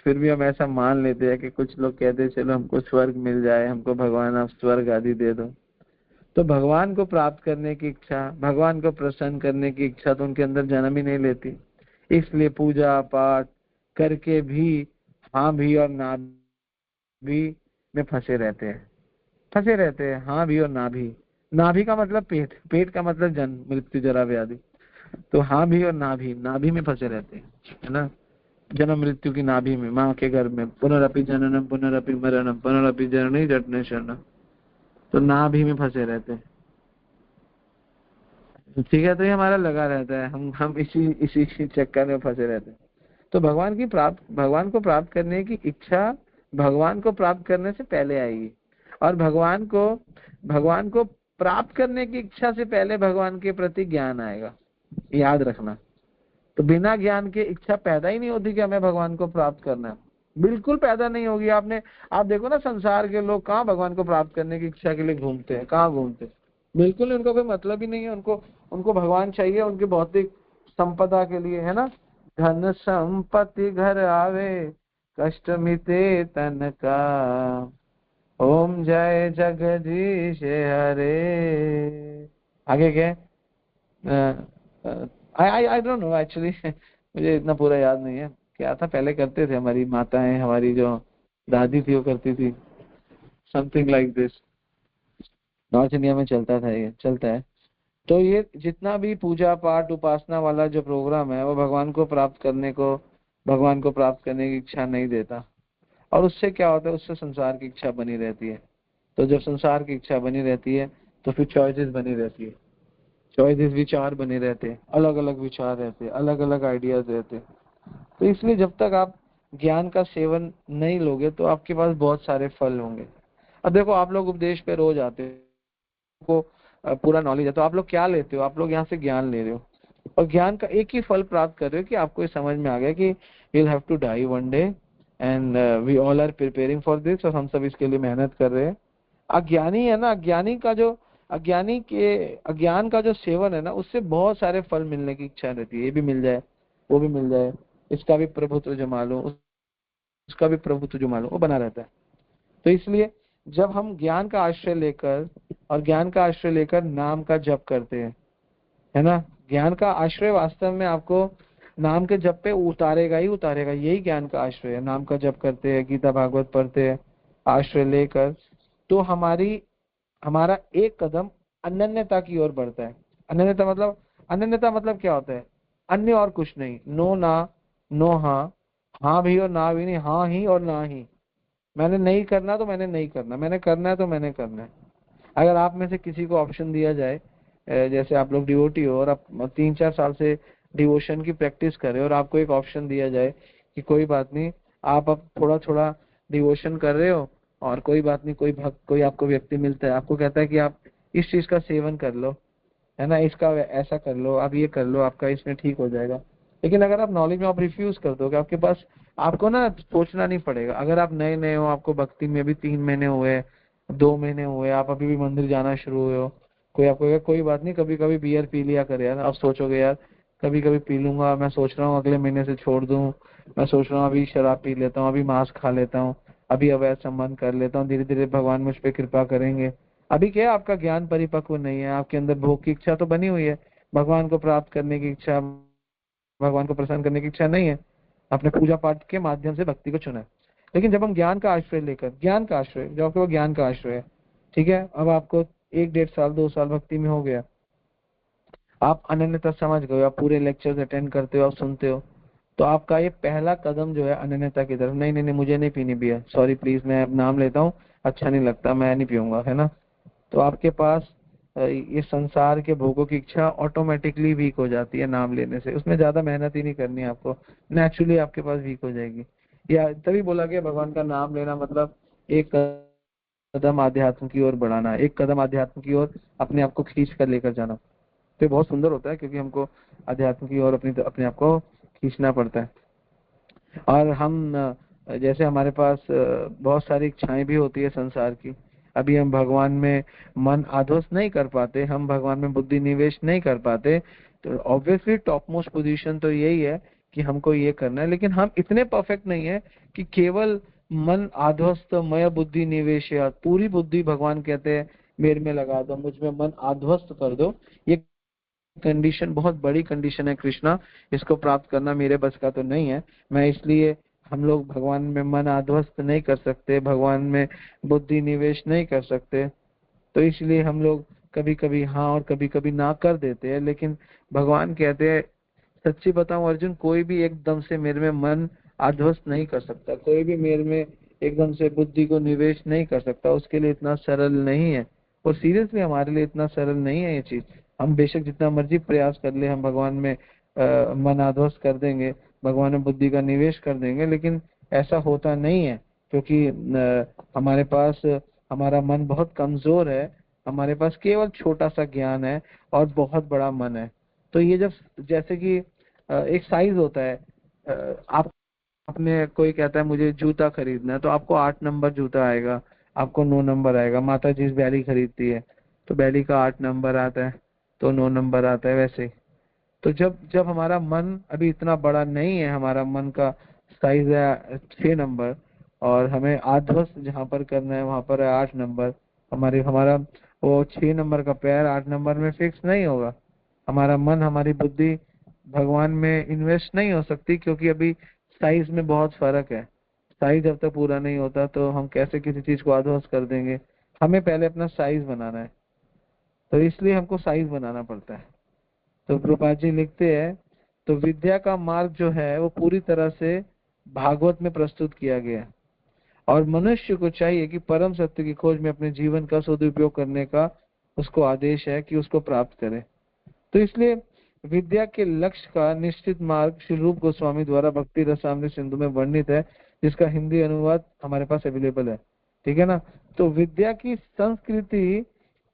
फिर भी हम ऐसा मान लेते हैं कि कुछ लोग कहते हैं चलो हमको स्वर्ग मिल जाए, हमको भगवान आप स्वर्ग आदि दे दो। तो भगवान को प्राप्त करने की इच्छा, भगवान को प्रसन्न करने की इच्छा तो उनके अंदर जन्म ही नहीं लेती। इसलिए पूजा पाठ करके भी हाँ भी और ना भी में फंसे रहते हैं, फंसे रहते हैं। हाँ भी और ना भी, नाभि का मतलब पेट, पेट का मतलब जन्म मृत्यु जरा व्याधि। तो हाँ भी और नाभि में फंसे रहते हैं, है ना। जन्म मृत्यु की नाभि में, माँ के गर्भ में, पुनरअपि जननम पुनरअपि मरणम पुनरअपि जननी जठने शरणम। तो नाभि में फंसे रहते हैं, ठीक है। तो ये हमारा लगा रहता है, हम इसी इसी चक्कर में फंसे रहते हैं। तो भगवान को प्राप्त करने की इच्छा भगवान को प्राप्त करने से पहले आएगी, और भगवान को प्राप्त करने की इच्छा से पहले भगवान के प्रति ज्ञान आएगा, याद रखना। तो बिना ज्ञान के इच्छा पैदा ही नहीं होती कि हमें भगवान को प्राप्त करना है, बिल्कुल पैदा नहीं होगी। आप देखो ना, संसार के लोग कहाँ भगवान को प्राप्त करने की इच्छा के लिए घूमते हैं, कहाँ घूमते हैं? बिल्कुल उनको कोई मतलब ही नहीं है। उनको भगवान चाहिए उनकी भौतिक संपदा के लिए, है ना। धन संपत्ति घर आवे, कष्ट मिटे तन का, ओम जय जगदीश हरे। आगे क्या? आई डोंट नो एक्चुअली मुझे इतना पूरा याद नहीं है। क्या था पहले करते थे हमारी माताएं, हमारी जो दादी थी वो करती थी, something like this. North India में चलता था, ये चलता है। तो ये जितना भी पूजा पाठ उपासना वाला जो प्रोग्राम है वो भगवान को प्राप्त करने की इच्छा नहीं देता। और उससे क्या होता है? उससे संसार की इच्छा बनी रहती है। तो जब संसार की इच्छा बनी रहती है तो फिर चॉइसेस बनी रहती है, चॉइसेस विचार बने रहते हैं, अलग अलग विचार रहते हैं, अलग अलग आइडियाज रहते हैं। तो इसलिए जब तक आप ज्ञान का सेवन नहीं लोगे तो आपके पास बहुत सारे फल होंगे। अब देखो, आप लोग उपदेश पे रोज आते हो, को पूरा नॉलेज है, तो आप लोग क्या लेते हो? आप लोग यहाँ से ज्ञान ले रहे हो, और ज्ञान का एक ही फल प्राप्त कर रहे हो कि आपको ये समझ में आ गया कि we'll have to die one day and we all are preparing for this, और हम सब इसके लिए मेहनत कर रहे हैं। अज्ञानी है ना, अज्ञान का जो सेवन है ना, उससे बहुत सारे फल मिलने की इच्छा रहती है। ये भी मिल जाए, वो भी मिल जाए, इसका भी प्रभुत्व जमा लो, उसका भी प्रभुत्व जमा लो, वो बना रहता है। तो इसलिए जब हम ज्ञान का आश्रय लेकर नाम का जप करते हैं, है ना, ज्ञान का आश्रय वास्तव में आपको नाम के जप पे उतारेगा ही उतारेगा। यही ज्ञान का आश्रय है। नाम का जप करते हैं, गीता भागवत पढ़ते हैं आश्रय लेकर, तो हमारा एक कदम अनन्यता की ओर बढ़ता है। अनन्यता मतलब क्या होता है? अन्य और कुछ नहीं, नो ना, नो हाँ, हाँ भी और ना भी नहीं, हाँ ही और ना ही। मैंने नहीं करना तो मैंने नहीं करना, मैंने करना है तो मैंने करना है। अगर आप में से किसी को ऑप्शन दिया जाए, जैसे आप लोग डिवोटी हो और आप 3-4 साल से डिवोशन की प्रैक्टिस कर रहे हो, और आपको एक ऑप्शन दिया जाए कि कोई बात नहीं, आप अब थोड़ा थोड़ा डिवोशन कर रहे हो, और कोई बात नहीं, कोई आपको व्यक्ति मिलता है, आपको कहता है कि आप इस चीज का सेवन कर लो, है ना, इसका ऐसा कर लो, आप ये कर लो, आपका इसमें ठीक हो जाएगा। लेकिन अगर आप नॉलेज में आप रिफ्यूज कर दोगे, आपके पास आपको ना सोचना नहीं पड़ेगा। अगर आप नए नए हो, आपको भक्ति में भी 3 महीने हुए, 2 महीने हुए, आप अभी भी मंदिर जाना शुरू हुए हो, कोई आपको कहेगा कोई बात नहीं, कभी कभी बियर पी लिया कर यार। आप सोचोगे यार कभी कभी पी लूंगा, मैं सोच रहा हूँ अगले महीने से छोड़ दूं, मैं सोच रहा हूँ अभी शराब पी लेता हूँ, अभी मांस खा लेता हूँ, अभी अवैध संबंध कर लेता हूँ, धीरे धीरे भगवान मुझ पर कृपा करेंगे। अभी क्या है, आपका ज्ञान परिपक्व नहीं है, आपके अंदर भोग की इच्छा तो बनी हुई है, भगवान को प्राप्त करने की इच्छा, भगवान को प्रसन्न करने की इच्छा नहीं है। आपने पूजा पाठ के माध्यम से भक्ति को चुना है। लेकिन जब हम ज्ञान का आश्रय लेकर, ज्ञान का आश्रय, जो आपके वो ज्ञान का आश्रय है, ठीक है, अब आपको 1-1.5 साल 2 साल भक्ति में हो गया, आप अनन्यता समझ गए, आप पूरे लेक्चर्स अटेंड करते हो, आप सुनते हो, तो आपका ये पहला कदम जो है अनन्यता की तरफ, नहीं नहीं नहीं मुझे नहीं पीनी बियर, सॉरी प्लीज, मैं अब नाम लेता हूँ, अच्छा नहीं लगता, मैं नहीं पीऊंगा, है ना। तो आपके पास ये संसार के भोगों की इच्छा ऑटोमेटिकली वीक हो जाती है नाम लेने से। उसमें ज्यादा मेहनत ही नहीं करनी है आपको, नेचुरली आपके पास वीक हो जाएगी। या तभी बोला गया भगवान का नाम लेना मतलब एक कदम आध्यात्म की ओर बढ़ाना, एक कदम आध्यात्म की ओर अपने आप को खींच कर लेकर जाना। तो ये बहुत सुंदर होता है, क्योंकि हमको अध्यात्म की ओर अपने आप को खींचना पड़ता है। और हम जैसे हमारे पास बहुत सारी इच्छाएं भी होती है संसार की, अभी हम भगवान में मन आध्वस्त नहीं कर पाते, हम भगवान में बुद्धि निवेश नहीं कर पाते, तो ऑब्वियसली टॉप मोस्ट पोजीशन तो यही है कि हमको ये करना है। लेकिन हम इतने परफेक्ट नहीं है कि केवल मन आध्वस्त मय बुद्धि निवेश, पूरी बुद्धि भगवान कहते हैं मेरे में लगा दो, मुझ में मन आध्वस्त कर दो। ये कंडीशन बहुत बड़ी कंडीशन है कृष्णा, इसको प्राप्त करना मेरे बस का तो नहीं है। मैं इसलिए हम लोग भगवान में मन आध्वस्त नहीं कर सकते, भगवान में बुद्धि निवेश नहीं कर सकते, तो इसलिए हम लोग कभी कभी हाँ और कभी कभी ना कर देते हैं। लेकिन भगवान कहते हैं, सच्ची बताऊं अर्जुन, कोई भी एकदम से मेरे में मन आध्वस्त नहीं कर सकता, कोई भी मेरे में एकदम से बुद्धि को निवेश नहीं कर सकता, उसके लिए इतना सरल नहीं है। और सीरियसली हमारे लिए इतना सरल नहीं है ये चीज। हम बेशक जितना मर्जी प्रयास कर ले, हम भगवान में मन आध्वस्त कर देंगे, भगवान में बुद्धि का निवेश कर देंगे, लेकिन ऐसा होता नहीं है, क्योंकि हमारे पास हमारा मन बहुत कमजोर है, हमारे पास केवल छोटा सा ज्ञान है और बहुत बड़ा मन है। तो ये जब जैसे कि एक साइज होता है, आप अपने कोई कहता है मुझे जूता खरीदना है, तो आपको 8 नंबर जूता आएगा, आपको 9 नंबर आएगा। माता जी बैली खरीदती है तो बैली का 8 नंबर आता है, तो 9 नंबर आता है, वैसे ही। तो जब जब हमारा मन अभी इतना बड़ा नहीं है, हमारा मन का साइज है 6 नंबर, और हमें आध्वस्त जहाँ पर करना है वहां पर है 8 नंबर, हमारा वो 6 नंबर का पैर 8 नंबर में फिक्स नहीं होगा। हमारा मन हमारी बुद्धि भगवान में इन्वेस्ट नहीं हो सकती, क्योंकि अभी साइज में बहुत फर्क है। साइज जब तक पूरा नहीं होता तो हम कैसे किसी चीज को आध्वस्त कर देंगे। हमें पहले अपना साइज बनाना है, तो इसलिए हमको साइज बनाना पड़ता है। तो प्रभुपाद जी लिखते हैं, तो विद्या का मार्ग जो है वो पूरी तरह से भागवत में प्रस्तुत किया गया है, और मनुष्य को चाहिए कि परम सत्य की खोज में अपने जीवन का सदुपयोग करने का उसको आदेश है कि उसको प्राप्त करे। तो इसलिए विद्या के लक्ष्य का निश्चित मार्ग श्री रूप गोस्वामी द्वारा भक्ति रसामृत सिंधु में वर्णित है, जिसका हिंदी अनुवाद हमारे पास अवेलेबल है। ठीक है ना। तो विद्या की संस्कृति,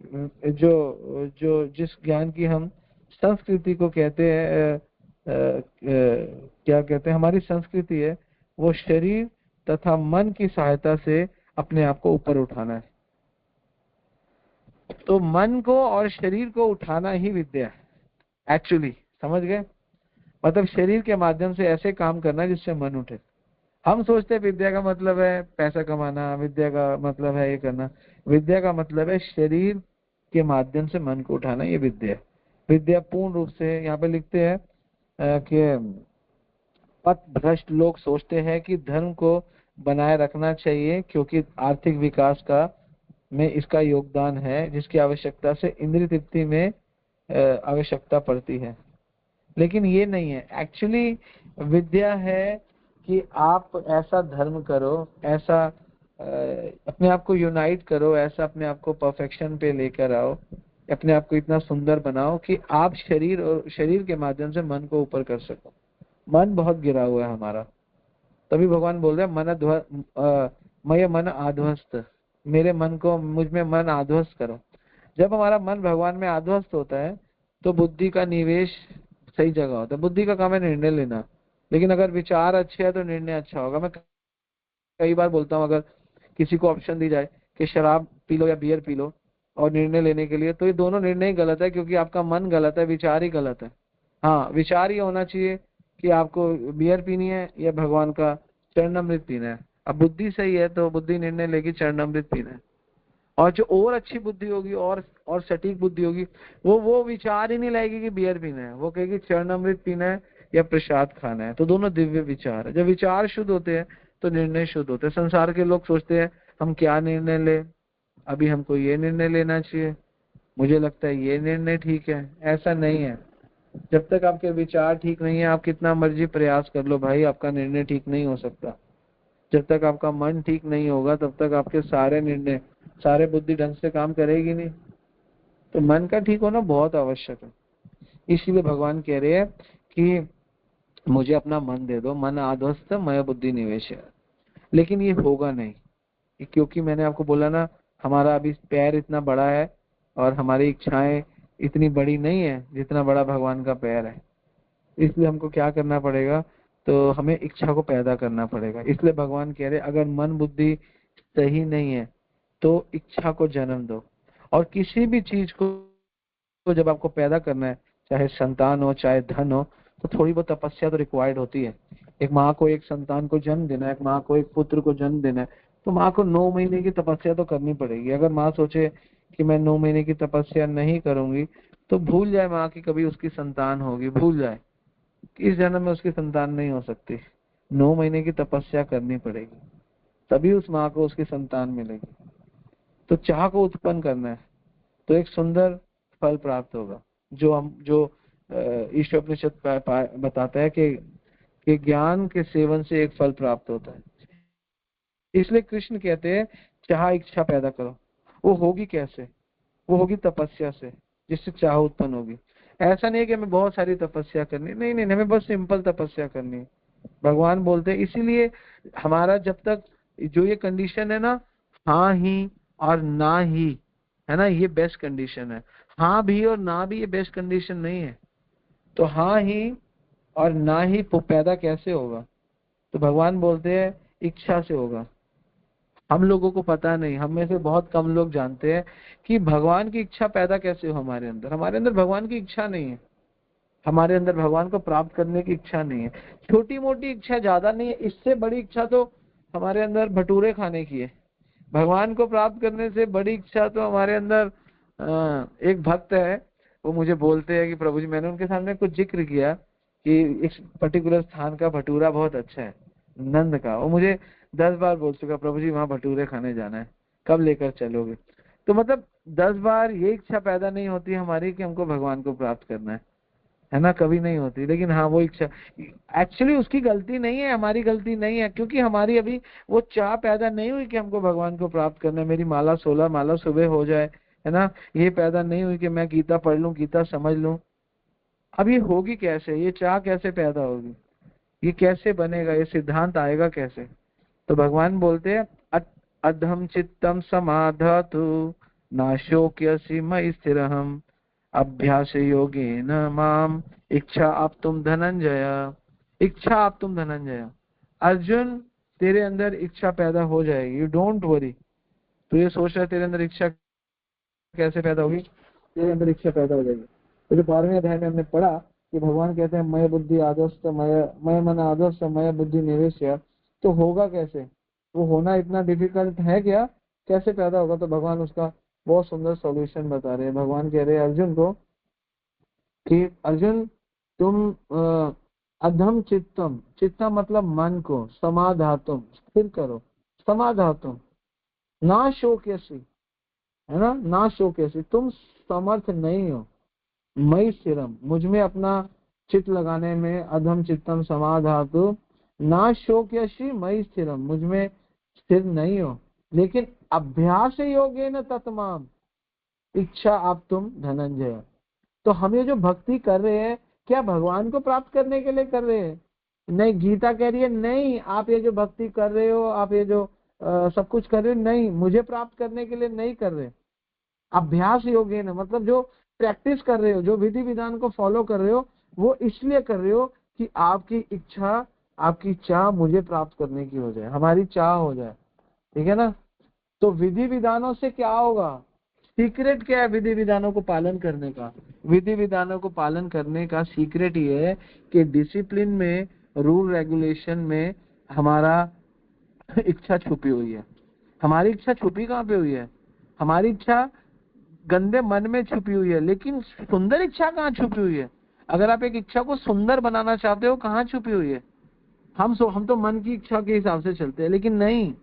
जो जो जिस ज्ञान की हम संस्कृति को कहते हैं, क्या कहते हैं, हमारी संस्कृति है, वो शरीर तथा मन की सहायता से अपने आप को ऊपर उठाना है। तो मन को और शरीर को उठाना ही विद्या है एक्चुअली, समझ गए। मतलब शरीर के माध्यम से ऐसे काम करना जिससे मन उठे। हम सोचते हैं विद्या का मतलब है पैसा कमाना, विद्या का मतलब है ये करना। विद्या का मतलब है शरीर के माध्यम से मन को उठाना, ये विद्या है। विद्या पूर्ण रूप से, यहाँ पे लिखते हैं कि पथ भ्रष्ट लोग सोचते हैं कि धर्म को बनाए रखना चाहिए, क्योंकि आर्थिक विकास का में इसका योगदान है, जिसकी आवश्यकता से इंद्रिय तृप्ति में आवश्यकता पड़ती है। लेकिन ये नहीं है एक्चुअली। विद्या है कि आप ऐसा धर्म करो, ऐसा अपने आप को यूनाइट करो, ऐसा अपने आप को परफेक्शन पे लेकर आओ, अपने आप को इतना सुंदर बनाओ कि आप शरीर और शरीर के माध्यम से मन को ऊपर कर सको। मन बहुत गिरा हुआ है हमारा, तभी भगवान बोल रहे हैं मय मन आध्वस्त, मेरे मन को, मुझ में मन आध्वस्त करो। जब हमारा मन भगवान में आध्वस्त होता है तो बुद्धि का निवेश सही जगह होता है। बुद्धि का काम है निर्णय लेना, लेकिन अगर विचार अच्छे है तो निर्णय अच्छा होगा। मैं कई बार बोलता हूँ, अगर किसी को ऑप्शन दी जाए कि शराब पी लो या बियर पी लो और निर्णय लेने के लिए, तो ये दोनों निर्णय ही गलत है, क्योंकि आपका मन गलत है, विचार ही गलत है। हाँ, विचार ये होना चाहिए कि आपको बियर पीनी है या भगवान का चरणामृत पीना है। अब बुद्धि सही है तो बुद्धि निर्णय लेगी चरणामृत पीना है। और जो और अच्छी बुद्धि होगी और सटीक बुद्धि होगी, वो विचार ही नहीं लाएगी कि बियर पीना है, वो कहेगी चरणामृत पीना है या प्रसाद खाना है। तो दोनों दिव्य विचार है। जब विचार शुद्ध होते हैं तो निर्णय शुद्ध होते हैं। संसार के लोग सोचते हैं हम क्या निर्णय ले, अभी हमको ये निर्णय लेना चाहिए, मुझे लगता है ये निर्णय ठीक है। ऐसा नहीं है। जब तक आपके विचार ठीक नहीं है, आप कितना मर्जी प्रयास कर लो भाई, आपका निर्णय ठीक नहीं हो सकता। जब तक आपका मन ठीक नहीं होगा तब तक आपके सारे निर्णय, सारे बुद्धि ढंग से काम करेगी नहीं। तो मन का ठीक होना बहुत आवश्यक है। इसीलिए भगवान कह रहे हैं कि मुझे अपना मन दे दो, मन आध्वस्त मय बुद्धि निवेश। लेकिन ये होगा नहीं, क्योंकि मैंने आपको बोला ना, हमारा अभी पैर इतना बड़ा है और हमारी इच्छाएं इतनी बड़ी नहीं है जितना बड़ा भगवान का पैर है। इसलिए हमको क्या करना पड़ेगा, तो हमें इच्छा को पैदा करना पड़ेगा। इसलिए भगवान कह रहे अगर मन बुद्धि सही नहीं है तो इच्छा को जन्म दो। और किसी भी चीज को जब आपको पैदा करना है, चाहे संतान हो चाहे धन हो, तो थोड़ी बहुत तपस्या तो रिक्वायर्ड होती है। एक माँ को एक संतान को जन्म देना है, एक माँ को एक पुत्र को जन्म देना है, तो माँ को 9 महीने की तपस्या तो करनी पड़ेगी। अगर माँ सोचे कि मैं 9 महीने की तपस्या नहीं करूंगी, तो भूल जाए माँ की कभी उसकी संतान होगी, भूल जाए, इस जन्म में उसकी संतान नहीं हो सकती। 9 महीने की तपस्या करनी पड़ेगी, तभी उस माँ को उसकी संतान मिलेगी। तो चाह को उत्पन्न करना है तो एक सुंदर फल प्राप्त होगा, जो ईशोपनिषद बताता है कि ज्ञान के सेवन से एक फल प्राप्त होता है। इसलिए कृष्ण कहते हैं चाह इच्छा पैदा करो। वो होगी कैसे? वो होगी तपस्या से, जिससे चाह उत्पन्न होगी। ऐसा नहीं है कि हमें बहुत सारी तपस्या करनी, नहीं नहीं, हमें बस सिंपल तपस्या करनी है। भगवान बोलते हैं, इसीलिए हमारा जब तक जो ये कंडीशन है ना, हाँ ही और ना ही, है ना, ये बेस्ट कंडीशन है। हाँ भी और ना भी ये बेस्ट कंडीशन नहीं है। तो हाँ ही और ना ही पैदा कैसे होगा? तो भगवान बोलते हैं इच्छा से होगा। हम लोगों को पता नहीं, हम में से बहुत कम लोग जानते हैं कि भगवान की इच्छा पैदा कैसे हो हमारे अंदर। हमारे अंदर भगवान की इच्छा नहीं है, हमारे अंदर भगवान को प्राप्त करने की इच्छा नहीं है। छोटी मोटी इच्छा, ज्यादा नहीं है। इससे बड़ी इच्छा तो हमारे अंदर भटूरे खाने की है। भगवान को प्राप्त करने से बड़ी इच्छा तो हमारे अंदर एक भक्त है, वो मुझे बोलते हैं कि प्रभु जी, मैंने उनके सामने कुछ जिक्र किया कि इस पर्टिकुलर स्थान का भटूरा बहुत अच्छा है, नंद का। वो मुझे 10 बार बोल चुका, प्रभु जी वहां भटूरे खाने जाना है, कब लेकर चलोगे? तो मतलब 10 बार ये इच्छा पैदा नहीं होती हमारी कि हमको भगवान को प्राप्त करना है ना, कभी नहीं होती। लेकिन हाँ, वो इच्छा एक्चुअली उसकी गलती नहीं है, हमारी गलती नहीं है, क्योंकि हमारी अभी वो चाह पैदा नहीं हुई कि हमको भगवान को प्राप्त करना है। मेरी माला 16 माला सुबह हो जाए, है ना, ये पैदा नहीं हुई कि मैं गीता पढ़ लूं, गीता समझ लूं। अब ये होगी कैसे? ये चाह कैसे पैदा होगी? ये कैसे बनेगा? ये सिद्धांत आएगा कैसे? तो भगवान बोलते हैं अधम चित्तम समाधातु नाशोक्यसि मयि स्थिरहम अभ्यास योगेन माम इच्छा आप तुम धनंजय। इच्छा आप तुम धनंजय। अर्जुन, तेरे अंदर इच्छा पैदा हो जाएगी, यू डोंट वरी। तो ये सोच रहा है तेरे अंदर इच्छा कैसे पैदा होगी? तेरे अंदर इच्छा पैदा हो जाएगी। तो जो 12वें अध्याय में हमने पढ़ा कि भगवान कहते हैं मय बुद्धि आदर्श मय मन आदर्श मय बुद्धि निवेश। तो होगा कैसे? वो होना इतना डिफिकल्ट है क्या? कैसे पैदा होगा? तो भगवान उसका बहुत सुंदर सॉल्यूशन बता रहे हैं। भगवान कह रहे हैं अर्जुन को कि अर्जुन, तुम अधम चित्तम, चित्तम मतलब मन को, समाधातुम स्थिर करो, समाधातुम ना शोक्यसी, है ना, ना शोक्यसी, तुम समर्थ नहीं हो। मई स्थिरम, मुझ में अपना चित्त लगाने में, अधम चित्तम समाधातु ना शोक्यसी मई स्थिरम, मुझ में स्थिर नहीं हो। लेकिन अभ्यास योगेन तत्माम इच्छा आप तुम धनंजय। तो हम ये जो भक्ति कर रहे हैं, क्या भगवान को प्राप्त करने के लिए कर रहे हैं? नहीं, गीता कह रही है नहीं, आप ये जो भक्ति कर रहे हो, आप ये जो सब कुछ कर रहे हो, नहीं, मुझे प्राप्त करने के लिए नहीं कर रहे। अभ्यास योगेन मतलब जो प्रैक्टिस कर रहे हो, जो विधि विधान को फॉलो कर रहे हो, वो इसलिए कर रहे हो कि आपकी इच्छा, आपकी चाह मुझे प्राप्त करने की हो जाए, हमारी चाह हो जाए। ठीक है ना? तो विधि विधानों से क्या होगा? सीक्रेट क्या है विधि विधानों को पालन करने का? विधि विधानों को पालन करने का सीक्रेट ये है कि डिसिप्लिन में, रूल रेगुलेशन में हमारा इच्छा छुपी हुई है। हमारी इच्छा छुपी कहाँ पे हुई है? हमारी इच्छा गंदे मन में छुपी हुई है। लेकिन सुंदर इच्छा कहाँ छुपी हुई है? अगर आप एक इच्छा को सुंदर बनाना चाहते हो, कहाँ छुपी हुई है? हम तो मन की इच्छा के हिसाब से चलते हैं, लेकिन नहीं,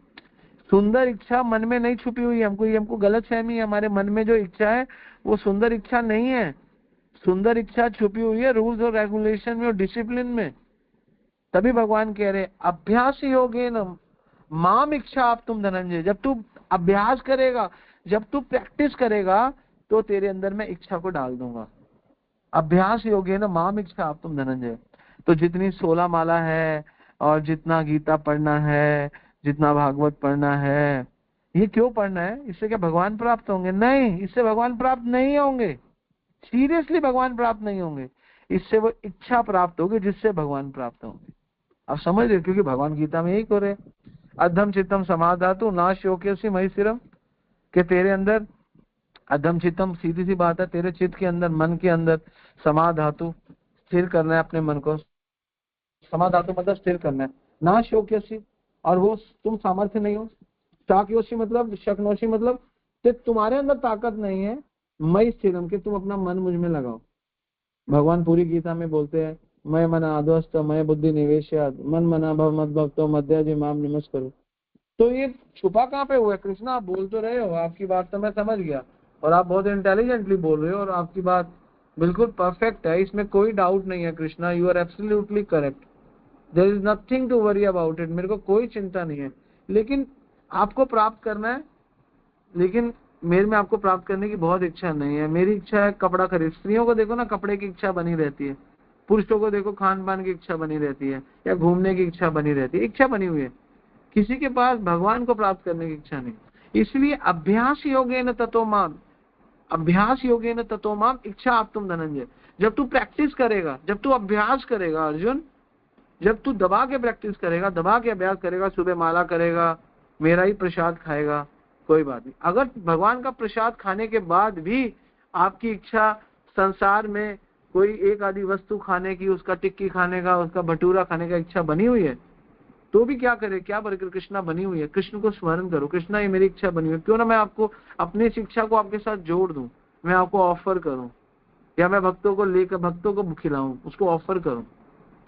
सुंदर इच्छा मन में नहीं छुपी हुई है। हमको गलत फहमी है, हमारे मन में जो इच्छा है वो सुंदर इच्छा नहीं है। सुंदर इच्छा छुपी हुई है रूल्स और रेगुलेशन में और डिसिप्लिन में। तभी भगवान कह रहे अभ्यास योगेन माम इच्छा आप तुम धनंजय। जब तू अभ्यास करेगा, जब तू प्रैक्टिस करेगा, तो तेरे अंदर मैं इच्छा को डाल दूंगा। अभ्यास योगेन माम इच्छा आप तुम धनंजय। तो जितनी 16 माला है और जितना गीता पढ़ना है, जितना भागवत पढ़ना है, ये क्यों पढ़ना है? इससे क्या भगवान प्राप्त होंगे? नहीं, इससे भगवान प्राप्त नहीं होंगे। सीरियसली भगवान प्राप्त नहीं होंगे। इससे वो इच्छा प्राप्त होगी जिससे भगवान प्राप्त होंगे। आप समझ रहे हो? क्योंकि भगवान गीता में यही कर रहे, अधम चित्तम समाधातु नाश योग्यसी मयि स्थिरम, कि तेरे अंदर अधम चित्तम, सीधी सी बात है, तेरे चित्त के अंदर, मन के अंदर समाधातु, स्थिर करना है अपने मन को। समाधातु मतलब स्थिर करना है। नाश योग्यसी, और वो तुम सामर्थ्य नहीं हो। शाक्योशी मतलब, शक्नोशी मतलब कि तुम्हारे अंदर ताकत नहीं है। मयि स्थिरम, कि तुम अपना मन मुझ में लगाओ। भगवान पूरी गीता में बोलते हैं, मैं मना आध्वस्त मैं बुद्धि निवेशयाद मन मना भव मद भक्तो मध्याजी माम नमस्करो। तो ये छुपा कहाँ पे हुआ है? कृष्णा आप बोल तो रहे हो, आपकी बात तो मैं समझ गया, और आप बहुत इंटेलिजेंटली बोल रहे हो, और आपकी बात बिल्कुल परफेक्ट है, इसमें कोई डाउट नहीं है। Krishna, you are absolutely correct, there is nothing to worry about it, मेरे को कोई चिंता नहीं है। लेकिन आपको प्राप्त करना है, लेकिन मेरे में आपको प्राप्त करने की बहुत इच्छा नहीं है। मेरी इच्छा है कपड़ा खरीद। स्त्रियों को देखो ना, कपड़े की इच्छा बनी रहती है। पुरुषों को देखो, खान पान की इच्छा बनी रहती है, या घूमने की इच्छा बनी रहती है। इच्छा बनी हुई है, किसी के पास भगवान को प्राप्त करने की इच्छा नहीं। इसलिए अभ्यास योगेन ततो माम, अभ्यास योगेन ततो माम इच्छा आप तुम धनंजय। जब तू प्रैक्टिस करेगा, जब तू अभ्यास करेगा अर्जुन, जब तू दबा के प्रैक्टिस करेगा, दबा के अभ्यास करेगा, सुबह माला करेगा, मेरा ही प्रसाद खाएगा, कोई बात नहीं। अगर भगवान का प्रसाद खाने के बाद भी आपकी इच्छा संसार में कोई एक आधी वस्तु खाने की, उसका टिक्की खाने का, उसका भटूरा खाने का इच्छा बनी हुई है, तो भी क्या करे? क्या बरकर कृष्णा बनी हुई है, कृष्ण को स्मरण करो, कृष्णा ये मेरी इच्छा बनी हुई है, क्यों ना मैं आपको अपनी शिक्षा को आपके साथ जोड़ दूं, मैं आपको ऑफर करूं, या मैं भक्तों को लेकर भक्तों को खिलाऊं, उसको ऑफर करूं।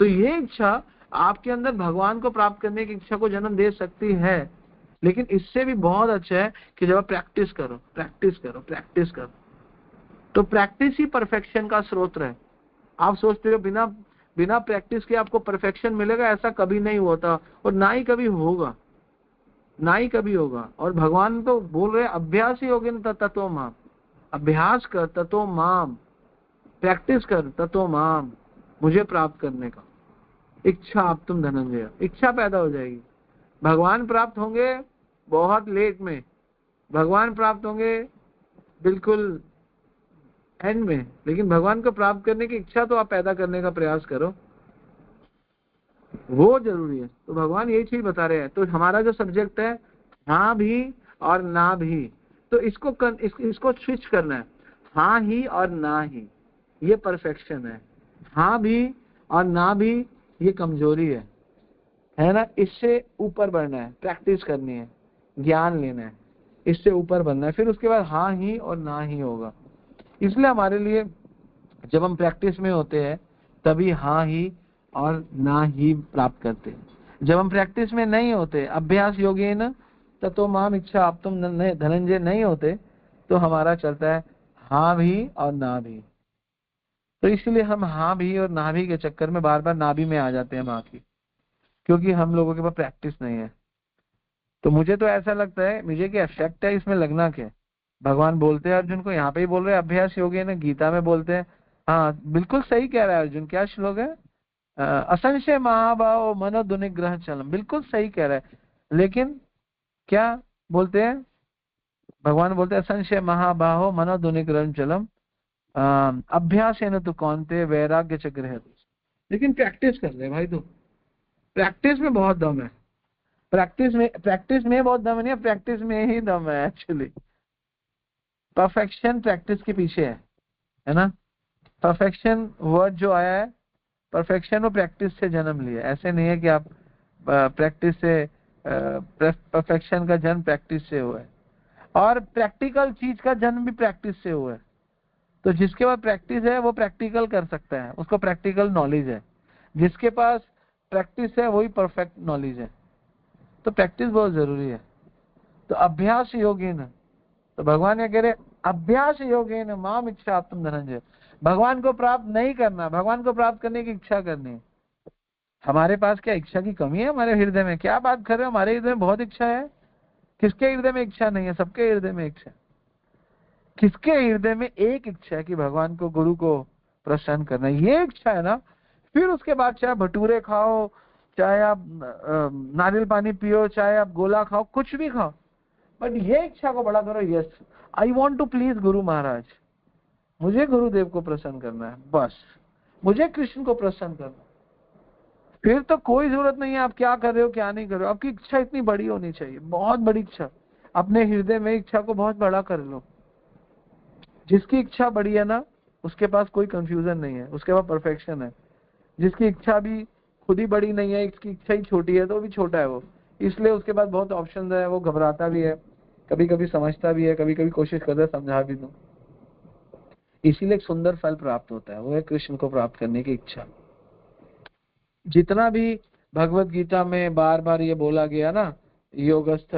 तो ये इच्छा आपके अंदर भगवान को प्राप्त करने की इच्छा को जन्म दे सकती है। लेकिन इससे भी बहुत अच्छा है कि जब आप प्रैक्टिस करो, प्रैक्टिस करो, प्रैक्टिस करो। तो प्रैक्टिस ही परफेक्शन का स्रोत है। आप सोचते हो बिना बिना प्रैक्टिस के आपको परफेक्शन मिलेगा, ऐसा कभी नहीं होता, और ना ही कभी होगा, ना ही कभी होगा। और भगवान तो बोल रहे अभ्यास ही होगी ना ततो माम, अभ्यास कर ततो माम, प्रैक्टिस कर ततो माम, मुझे प्राप्त करने का। इच्छा आप तुम धनंजय, इच्छा पैदा हो जाएगी। भगवान प्राप्त होंगे बहुत लेट में, भगवान प्राप्त होंगे बिल्कुल एंड में, लेकिन भगवान को प्राप्त करने की इच्छा तो आप पैदा करने का प्रयास करो, वो जरूरी है। तो भगवान यही चीज बता रहे हैं। तो हमारा जो सब्जेक्ट है, हाँ भी और ना भी, तो इसको स्विच करना है। हाँ ही और ना ही, ये परफेक्शन है। हाँ भी और ना भी, ये कमजोरी है ना? इससे ऊपर बढ़ना है, प्रैक्टिस करनी है, ज्ञान लेना है, इससे ऊपर बनना है, फिर उसके बाद हाँ ही और ना ही होगा। इसलिए हमारे लिए जब हम प्रैक्टिस में होते हैं तभी हाँ ही और ना ही प्राप्त करते हैं। जब हम प्रैक्टिस में नहीं होते, अभ्यास योगेन ततो माम इच्छा आप तुम धनंजय नहीं होते, तो हमारा चलता है हाँ भी और ना भी। तो इसलिए हम हाँ भी और ना भी के चक्कर में बार बार ना भी में आ जाते हैं माँ की, क्योंकि हम लोगों के पास प्रैक्टिस नहीं है। तो मुझे तो ऐसा लगता है, मुझे क्या इफेक्ट है इसमें, लगना क्या? भगवान बोलते हैं अर्जुन को, यहाँ पे ही बोल रहे हैं अभ्यास योगेन, गीता में बोलते हैं। हाँ बिल्कुल सही कह रहा है अर्जुन। क्या श्लोक है? असंशय महाभाव मनो दुनिग्रह चलम, बिल्कुल सही कह रहा है। लेकिन क्या बोलते हैं? भगवान बोलते हैं असंशय महाबाहो मनो दुनिग्रह चलम अभ्यास है न तो कौनते वैराग्य च गृह। लेकिन प्रैक्टिस कर ले भाई, तो प्रैक्टिस में बहुत दम है, प्रैक्टिस में बहुत दम नहीं है, प्रैक्टिस में ही दम है एक्चुअली। परफेक्शन प्रैक्टिस के पीछे है ना? परफेक्शन वर्ड जो आया है, परफेक्शन वो प्रैक्टिस से जन्म लिया। ऐसे नहीं है कि आप प्रैक्टिस से, परफेक्शन का जन्म प्रैक्टिस से हुआ है, और प्रैक्टिकल चीज का जन्म भी प्रैक्टिस से हुआ है। तो जिसके पास प्रैक्टिस है वो प्रैक्टिकल कर सकता है, उसको प्रैक्टिकल नॉलेज है। जिसके पास प्रैक्टिस है वही परफेक्ट नॉलेज है। तो प्रैक्टिस बहुत जरूरी है। तो अभ्यास योगेन, तो भगवान क्या कह रहे? अभ्यास योगेन माम इच्छा आप तुम धनंजय। भगवान को प्राप्त नहीं करना, भगवान को प्राप्त करने की इच्छा करनी। हमारे पास क्या इच्छा की कमी है? हमारे हृदय में क्या बात कर रहे हो? हमारे हृदय में बहुत इच्छा है। किसके हृदय में इच्छा नहीं है? सबके हृदय में इच्छा। किसके हृदय में एक इच्छा है कि भगवान को, गुरु को प्रसन्न करना, ये इच्छा है ना? फिर उसके बाद चाहे भटूरे खाओ, चाहे आप नारियल पानी पियो, चाहे आप गोला खाओ, कुछ भी खाओ, बट ये इच्छा को बड़ा करो, yes I want to please गुरु महाराज, मुझे गुरुदेव को प्रसन्न करना है, बस मुझे कृष्ण को प्रसन्न करना है। फिर तो कोई जरूरत नहीं है आप क्या कर रहे हो क्या नहीं कर रहे हो, आपकी इच्छा इतनी बड़ी होनी चाहिए, बहुत बड़ी इच्छा। अपने हृदय में इच्छा को बहुत बड़ा कर लो। जिसकी इच्छा बड़ी है ना, उसके पास कोई कंफ्यूजन नहीं है, उसके पास परफेक्शन है। जिसकी इच्छा भी खुद ही बड़ी नहीं है, इसकी इच्छा ही छोटी है, तो भी छोटा है वो, इसलिए उसके पास बहुत ऑप्शन है, वो घबराता भी है, कभी कभी समझता भी है, कभी कभी कोशिश करता है समझा भी दूं। इसीलिए एक सुंदर फल प्राप्त होता है, वो है कृष्ण को प्राप्त करने की इच्छा। जितना भी भगवत गीता में बार बार ये बोला गया ना, योगस्थ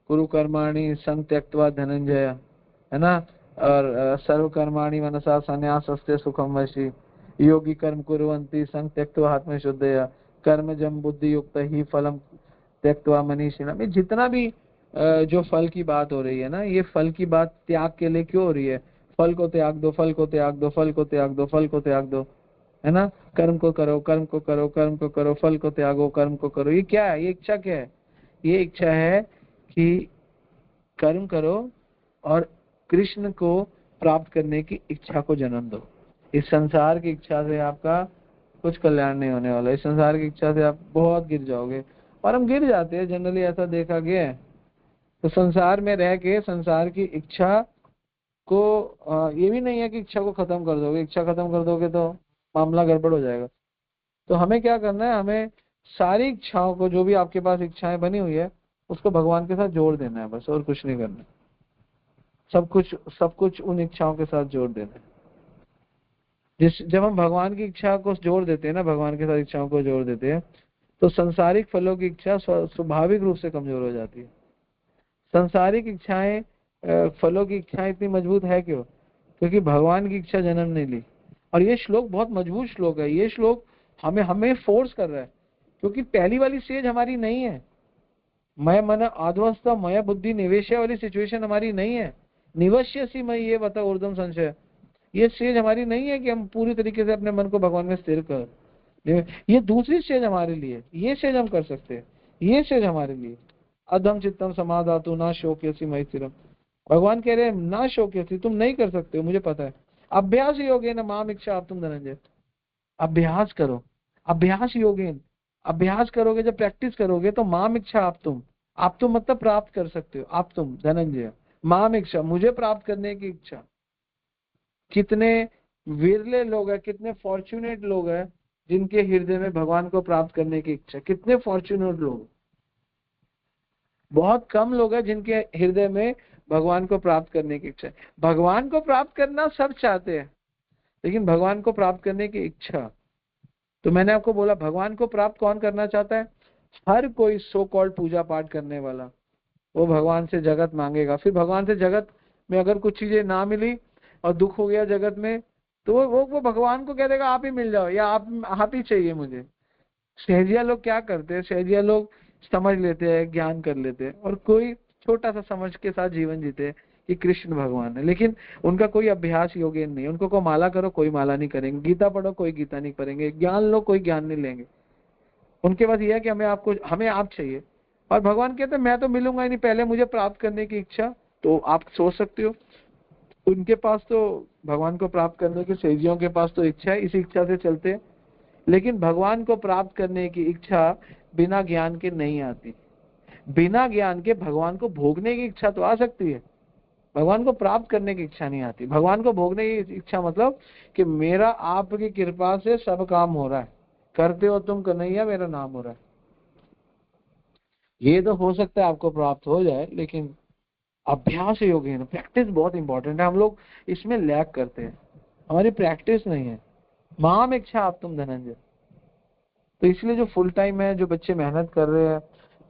कुरु कर्माणि संग त्यक्त्वा धनंजय, है ना, और सर्व कर्माणि मनसा संन्यासस्ते सुखम वशी, योगी कर्म कुर्वन्ति संग त्यक्त्वा आत्मशुद्धया, कर्मजं बुद्धि युक्त ही फलम त्यक्त्वा मनीषिणम्। ये जितना भी जो फल की बात हो रही है ना, ये फल की बात त्याग के लिए क्यों हो रही है? फल को त्याग दो, फल को त्याग दो, फल को त्याग दो, फल को त्याग दो, है ना, कर्म को करो, कर्म को करो, कर्म को करो, फल को त्यागो, कर्म को करो। ये क्या है? ये इच्छा क्या है? ये इच्छा है कि कर्म करो और कृष्ण को प्राप्त करने की इच्छा को जन्म दो। इस संसार की इच्छा से आपका कुछ कल्याण नहीं होने वाला, इस संसार की इच्छा से आप बहुत गिर जाओगे, और हम गिर जाते हैं, जनरली ऐसा देखा गया है। तो संसार में रह के संसार की इच्छा को ये भी नहीं है कि इच्छा को खत्म कर दोगे, इच्छा खत्म कर दोगे तो मामला गड़बड़ हो जाएगा। तो हमें क्या करना है, हमें सारी इच्छाओं को, जो भी आपके पास इच्छाएं बनी हुई है, उसको भगवान के साथ जोड़ देना है बस, और कुछ नहीं करना। सब कुछ उन इच्छाओं के साथ जोड़ देना है। जब हम भगवान की इच्छा को जोड़ देते हैं ना, भगवान के साथ इच्छाओं को जोड़ देते हैं, तो संसारिक फलों की इच्छा स्वाभाविक रूप से कमजोर हो जाती है। संसारिक इच्छाएं, फलों की इच्छाएं इतनी मजबूत है क्यों? क्योंकि भगवान की इच्छा जन्म नहीं ली। और ये श्लोक बहुत मजबूत श्लोक है, ये श्लोक हमें फोर्स कर रहा है, क्योंकि पहली वाली स्टेज हमारी नहीं है, मय मन आध्वस्त मय बुद्धि निवेश वाली सिचुएशन हमारी नहीं है। निवश्यसी मय ये बता ऊर्ध्वम संशय, ये स्टेज हमारी नहीं है कि हम पूरी तरीके से अपने मन को भगवान में स्थिर कर। ये दूसरी स्टेज हमारे लिए, ये स्टेज हम कर सकते हैं, ये स्टेज हमारे लिए। अधम चित्तम समाधातु ना शोक्यसी मय स्थिरम। भगवान कह रहे हैं ना शोक्यसी, तुम नहीं कर सकते हो, मुझे पता है। अभ्यास योगेन माम इच्छा आप तुम धनंजय। अभ्यास करो, अभ्यास योगेन, अभ्यास करोगे, जब प्रैक्टिस करोगे तो माम इच्छा आप तुम मतलब प्राप्त कर सकते हो। आप तुम धनंजय, माम इच्छा, मुझे प्राप्त करने की इच्छा। कितने विरले लोग हैं, कितने फॉर्चुनेट लोग हैं जिनके हृदय में भगवान को प्राप्त करने की इच्छा। कितने फॉर्चुनेट लोग, बहुत कम लोग हैं जिनके हृदय में भगवान को प्राप्त करने की इच्छा। भगवान को प्राप्त करना सब चाहते हैं, लेकिन भगवान को प्राप्त करने की इच्छा। तो मैंने आपको बोला, भगवान को प्राप्त कौन करना चाहता है? हर कोई सो कॉल्ड पूजा पाठ करने वाला, वो भगवान से जगत मांगेगा। फिर भगवान से जगत में अगर कुछ चीजें ना मिली और दुख हो गया जगत में, तो वो भगवान को कह देगा आप ही मिल जाओ, या आप ही चाहिए मुझे। सहजिया लोग क्या करते हैं, सहजिया लोग समझ लेते हैं, ज्ञान कर लेते हैं, और कोई छोटा सा समझ के साथ जीवन जीते हैं कि कृष्ण भगवान है, लेकिन उनका कोई अभ्यास योगेन नहीं। उनको को माला करो, कोई माला नहीं करेंगे, गीता पढ़ो, कोई गीता नहीं पढ़ेंगे, ज्ञान लो, कोई ज्ञान नहीं लेंगे। उनके पास यह है कि हमें आप चाहिए। और भगवान कहते हैं मैं तो मिलूंगा ही नहीं, पहले मुझे प्राप्त करने की इच्छा। तो आप सोच सकते हो, उनके पास तो भगवान को प्राप्त करने की, सहजियों के पास तो इच्छा है, इसी इच्छा से चलते हैं। लेकिन भगवान को प्राप्त करने की इच्छा बिना ज्ञान के नहीं आती। बिना ज्ञान के भगवान को भोगने की इच्छा तो आ सकती है, भगवान को प्राप्त करने की इच्छा नहीं आती। भगवान को भोगने की इच्छा मतलब कि मेरा आपकी कृपा से सब काम हो रहा है, करते हो तुम कन्हैया, मेरा नाम हो रहा है। ये तो हो सकता है आपको प्राप्त हो जाए, लेकिन अभ्यास योग है ना, प्रैक्टिस बहुत इंपॉर्टेंट है। हम लोग इसमें लैग करते हैं, हमारी प्रैक्टिस नहीं है। माम इच्छा आप तुम धनंजय। तो इसलिए जो फुल टाइम है, जो बच्चे मेहनत कर रहे हैं,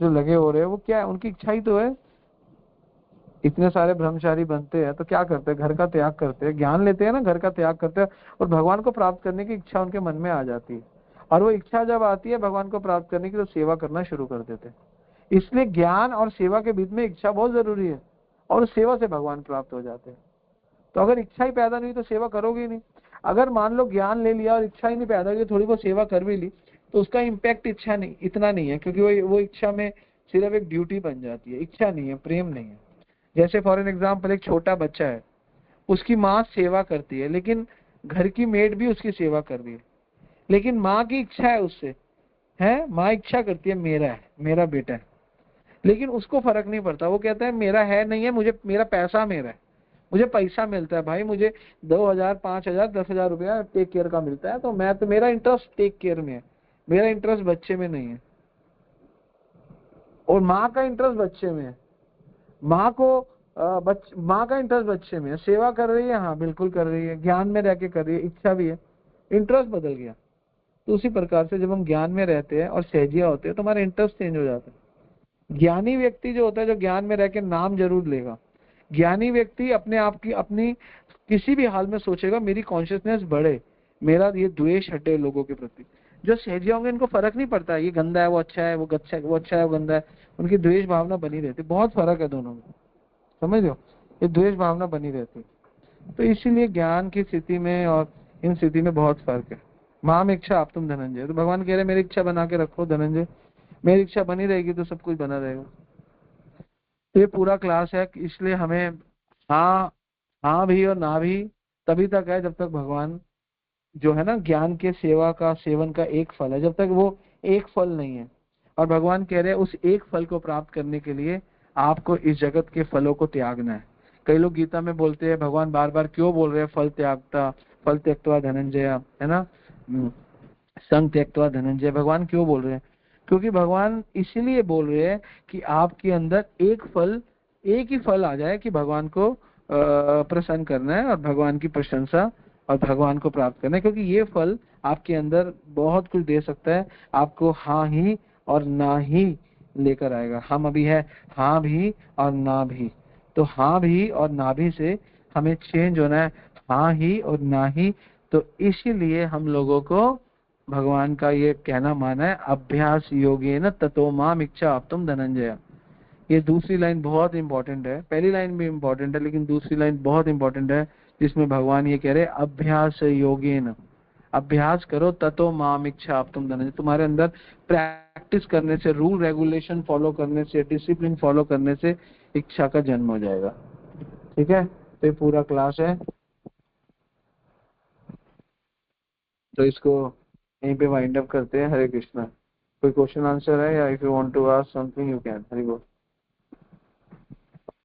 जो लगे हो रहे हैं, वो क्या है, उनकी इच्छा ही तो है। इतने सारे ब्रह्मचारी बनते हैं तो क्या करते हैं, घर का त्याग करते हैं, ज्ञान लेते हैं ना, घर का त्याग करते हैं, और भगवान को प्राप्त करने की इच्छा उनके मन में आ जाती है। और वो इच्छा जब आती है भगवान को प्राप्त करने की, तो सेवा करना शुरू कर देते हैं। इसलिए ज्ञान और सेवा के बीच में इच्छा बहुत जरूरी है, और सेवा से भगवान प्राप्त हो जाते हैं। तो अगर इच्छा ही पैदा नहीं तो सेवा करोगे ही नहीं। अगर मान लो ज्ञान ले लिया और इच्छा ही नहीं पैदा की, थोड़ी बहुत सेवा कर भी ली, तो उसका इम्पैक्ट इच्छा नहीं इतना नहीं है, क्योंकि वो इच्छा में सिर्फ एक ड्यूटी बन जाती है, इच्छा नहीं है, प्रेम नहीं है। जैसे फॉर एन एग्जाम्पल एक छोटा बच्चा है, उसकी माँ सेवा करती है, लेकिन घर की मेड भी उसकी सेवा कर रही है, लेकिन माँ की इच्छा है उससे, है माँ इच्छा करती है मेरा है, मेरा बेटा है, लेकिन उसको फर्क नहीं पड़ता, वो कहता है मेरा है नहीं है, मुझे मेरा पैसा मेरा है, मुझे पैसा मिलता है भाई, मुझे 2,000 5,000 10,000 रुपया टेक केयर का मिलता है, तो मैं तो मेरा इंटरेस्ट टेक केयर में है, मेरा इंटरेस्ट बच्चे में नहीं है। और माँ का इंटरेस्ट बच्चे में है, माँ को माँ का इंटरेस्ट बच्चे में है, सेवा कर रही है, हाँ बिल्कुल कर रही है, ज्ञान में रह के कर रही है, इच्छा भी है, इंटरेस्ट बदल गया। तो उसी प्रकार से जब हम ज्ञान में रहते हैं और सहजिया होते हैं तो हमारा इंटरेस्ट चेंज हो जाता है। ज्ञानी व्यक्ति जो होता है, जो ज्ञान में रह के नाम जरूर लेगा, ज्ञानी व्यक्ति अपने आप की अपनी किसी भी हाल में सोचेगा मेरी कॉन्शियसनेस बढ़े, मेरा ये द्वेष हटे लोगों के प्रति। जो सहजिया होंगे इनको फर्क नहीं पड़ता ये गंदा है वो अच्छा है, वो अच्छा है वो अच्छा है वो गंदा है, उनकी द्वेष भावना बनी रहती है। बहुत फर्क है दोनों में, समझ लो, ये द्वेष भावना बनी रहती है। तो इसीलिए ज्ञान की स्थिति में और इन स्थिति में बहुत फर्क है। माम इच्छा आप तुम धनंजय, तो भगवान कह रहे मेरी इच्छा बना के रखो धनंजय, मेरी इच्छा बनी रहेगी तो सब कुछ बना रहेगा। तो ये पूरा क्लास है, इसलिए हमें हाँ हाँ भी और ना भी तभी तक है जब तक भगवान जो है ना ज्ञान के सेवा का सेवन का एक फल है, जब तक वो एक फल नहीं है। और भगवान कह रहे हैं उस एक फल को प्राप्त करने के लिए आपको इस जगत के फलों को त्यागना है। कई लोग गीता में बोलते हैं, भगवान बार बार क्यों बोल रहे हैं फल त्यक्त्वा धनंजय, है ना, संग त्यक्त्वा धनंजय, भगवान क्यों बोल रहे हैं? क्योंकि भगवान इसीलिए बोल रहे हैं कि आपके अंदर एक ही फल आ जाए कि भगवान को प्रसन्न करना है और भगवान की प्रशंसा और भगवान को प्राप्त करना है, क्योंकि ये फल आपके अंदर बहुत कुछ दे सकता है आपको, हाँ ही और ना ही लेकर आएगा। हम अभी है हाँ भी और ना भी, तो हाँ भी और ना भी से हमें चेंज होना है हाँ ही और ना ही। तो इसीलिए हम लोगों को भगवान का ये कहना माना है, अभ्यास योगेन ततो माम इच्छा आप तुम धनंजय। ये दूसरी लाइन बहुत इंपॉर्टेंट है, पहली लाइन भी इंपॉर्टेंट है लेकिन दूसरी लाइन बहुत इंपॉर्टेंट है, जिसमें भगवान ये कह रहे हैं अभ्यास योगेन, अभ्यास करो ततो माम इच्छा आप तुम धनंजय। तुम्हारे अंदर प्रैक्टिस करने से, रूल रेगुलेशन फॉलो करने से, डिसिप्लिन फॉलो करने से इच्छा का जन्म हो जाएगा। ठीक है, तो ये पूरा क्लास है, तो इसको यहीं पे वाइंड अप करते हैं। हरे कृष्णा। कोई क्वेश्चन आंसर है या if you want to ask something you can. Hari बोल।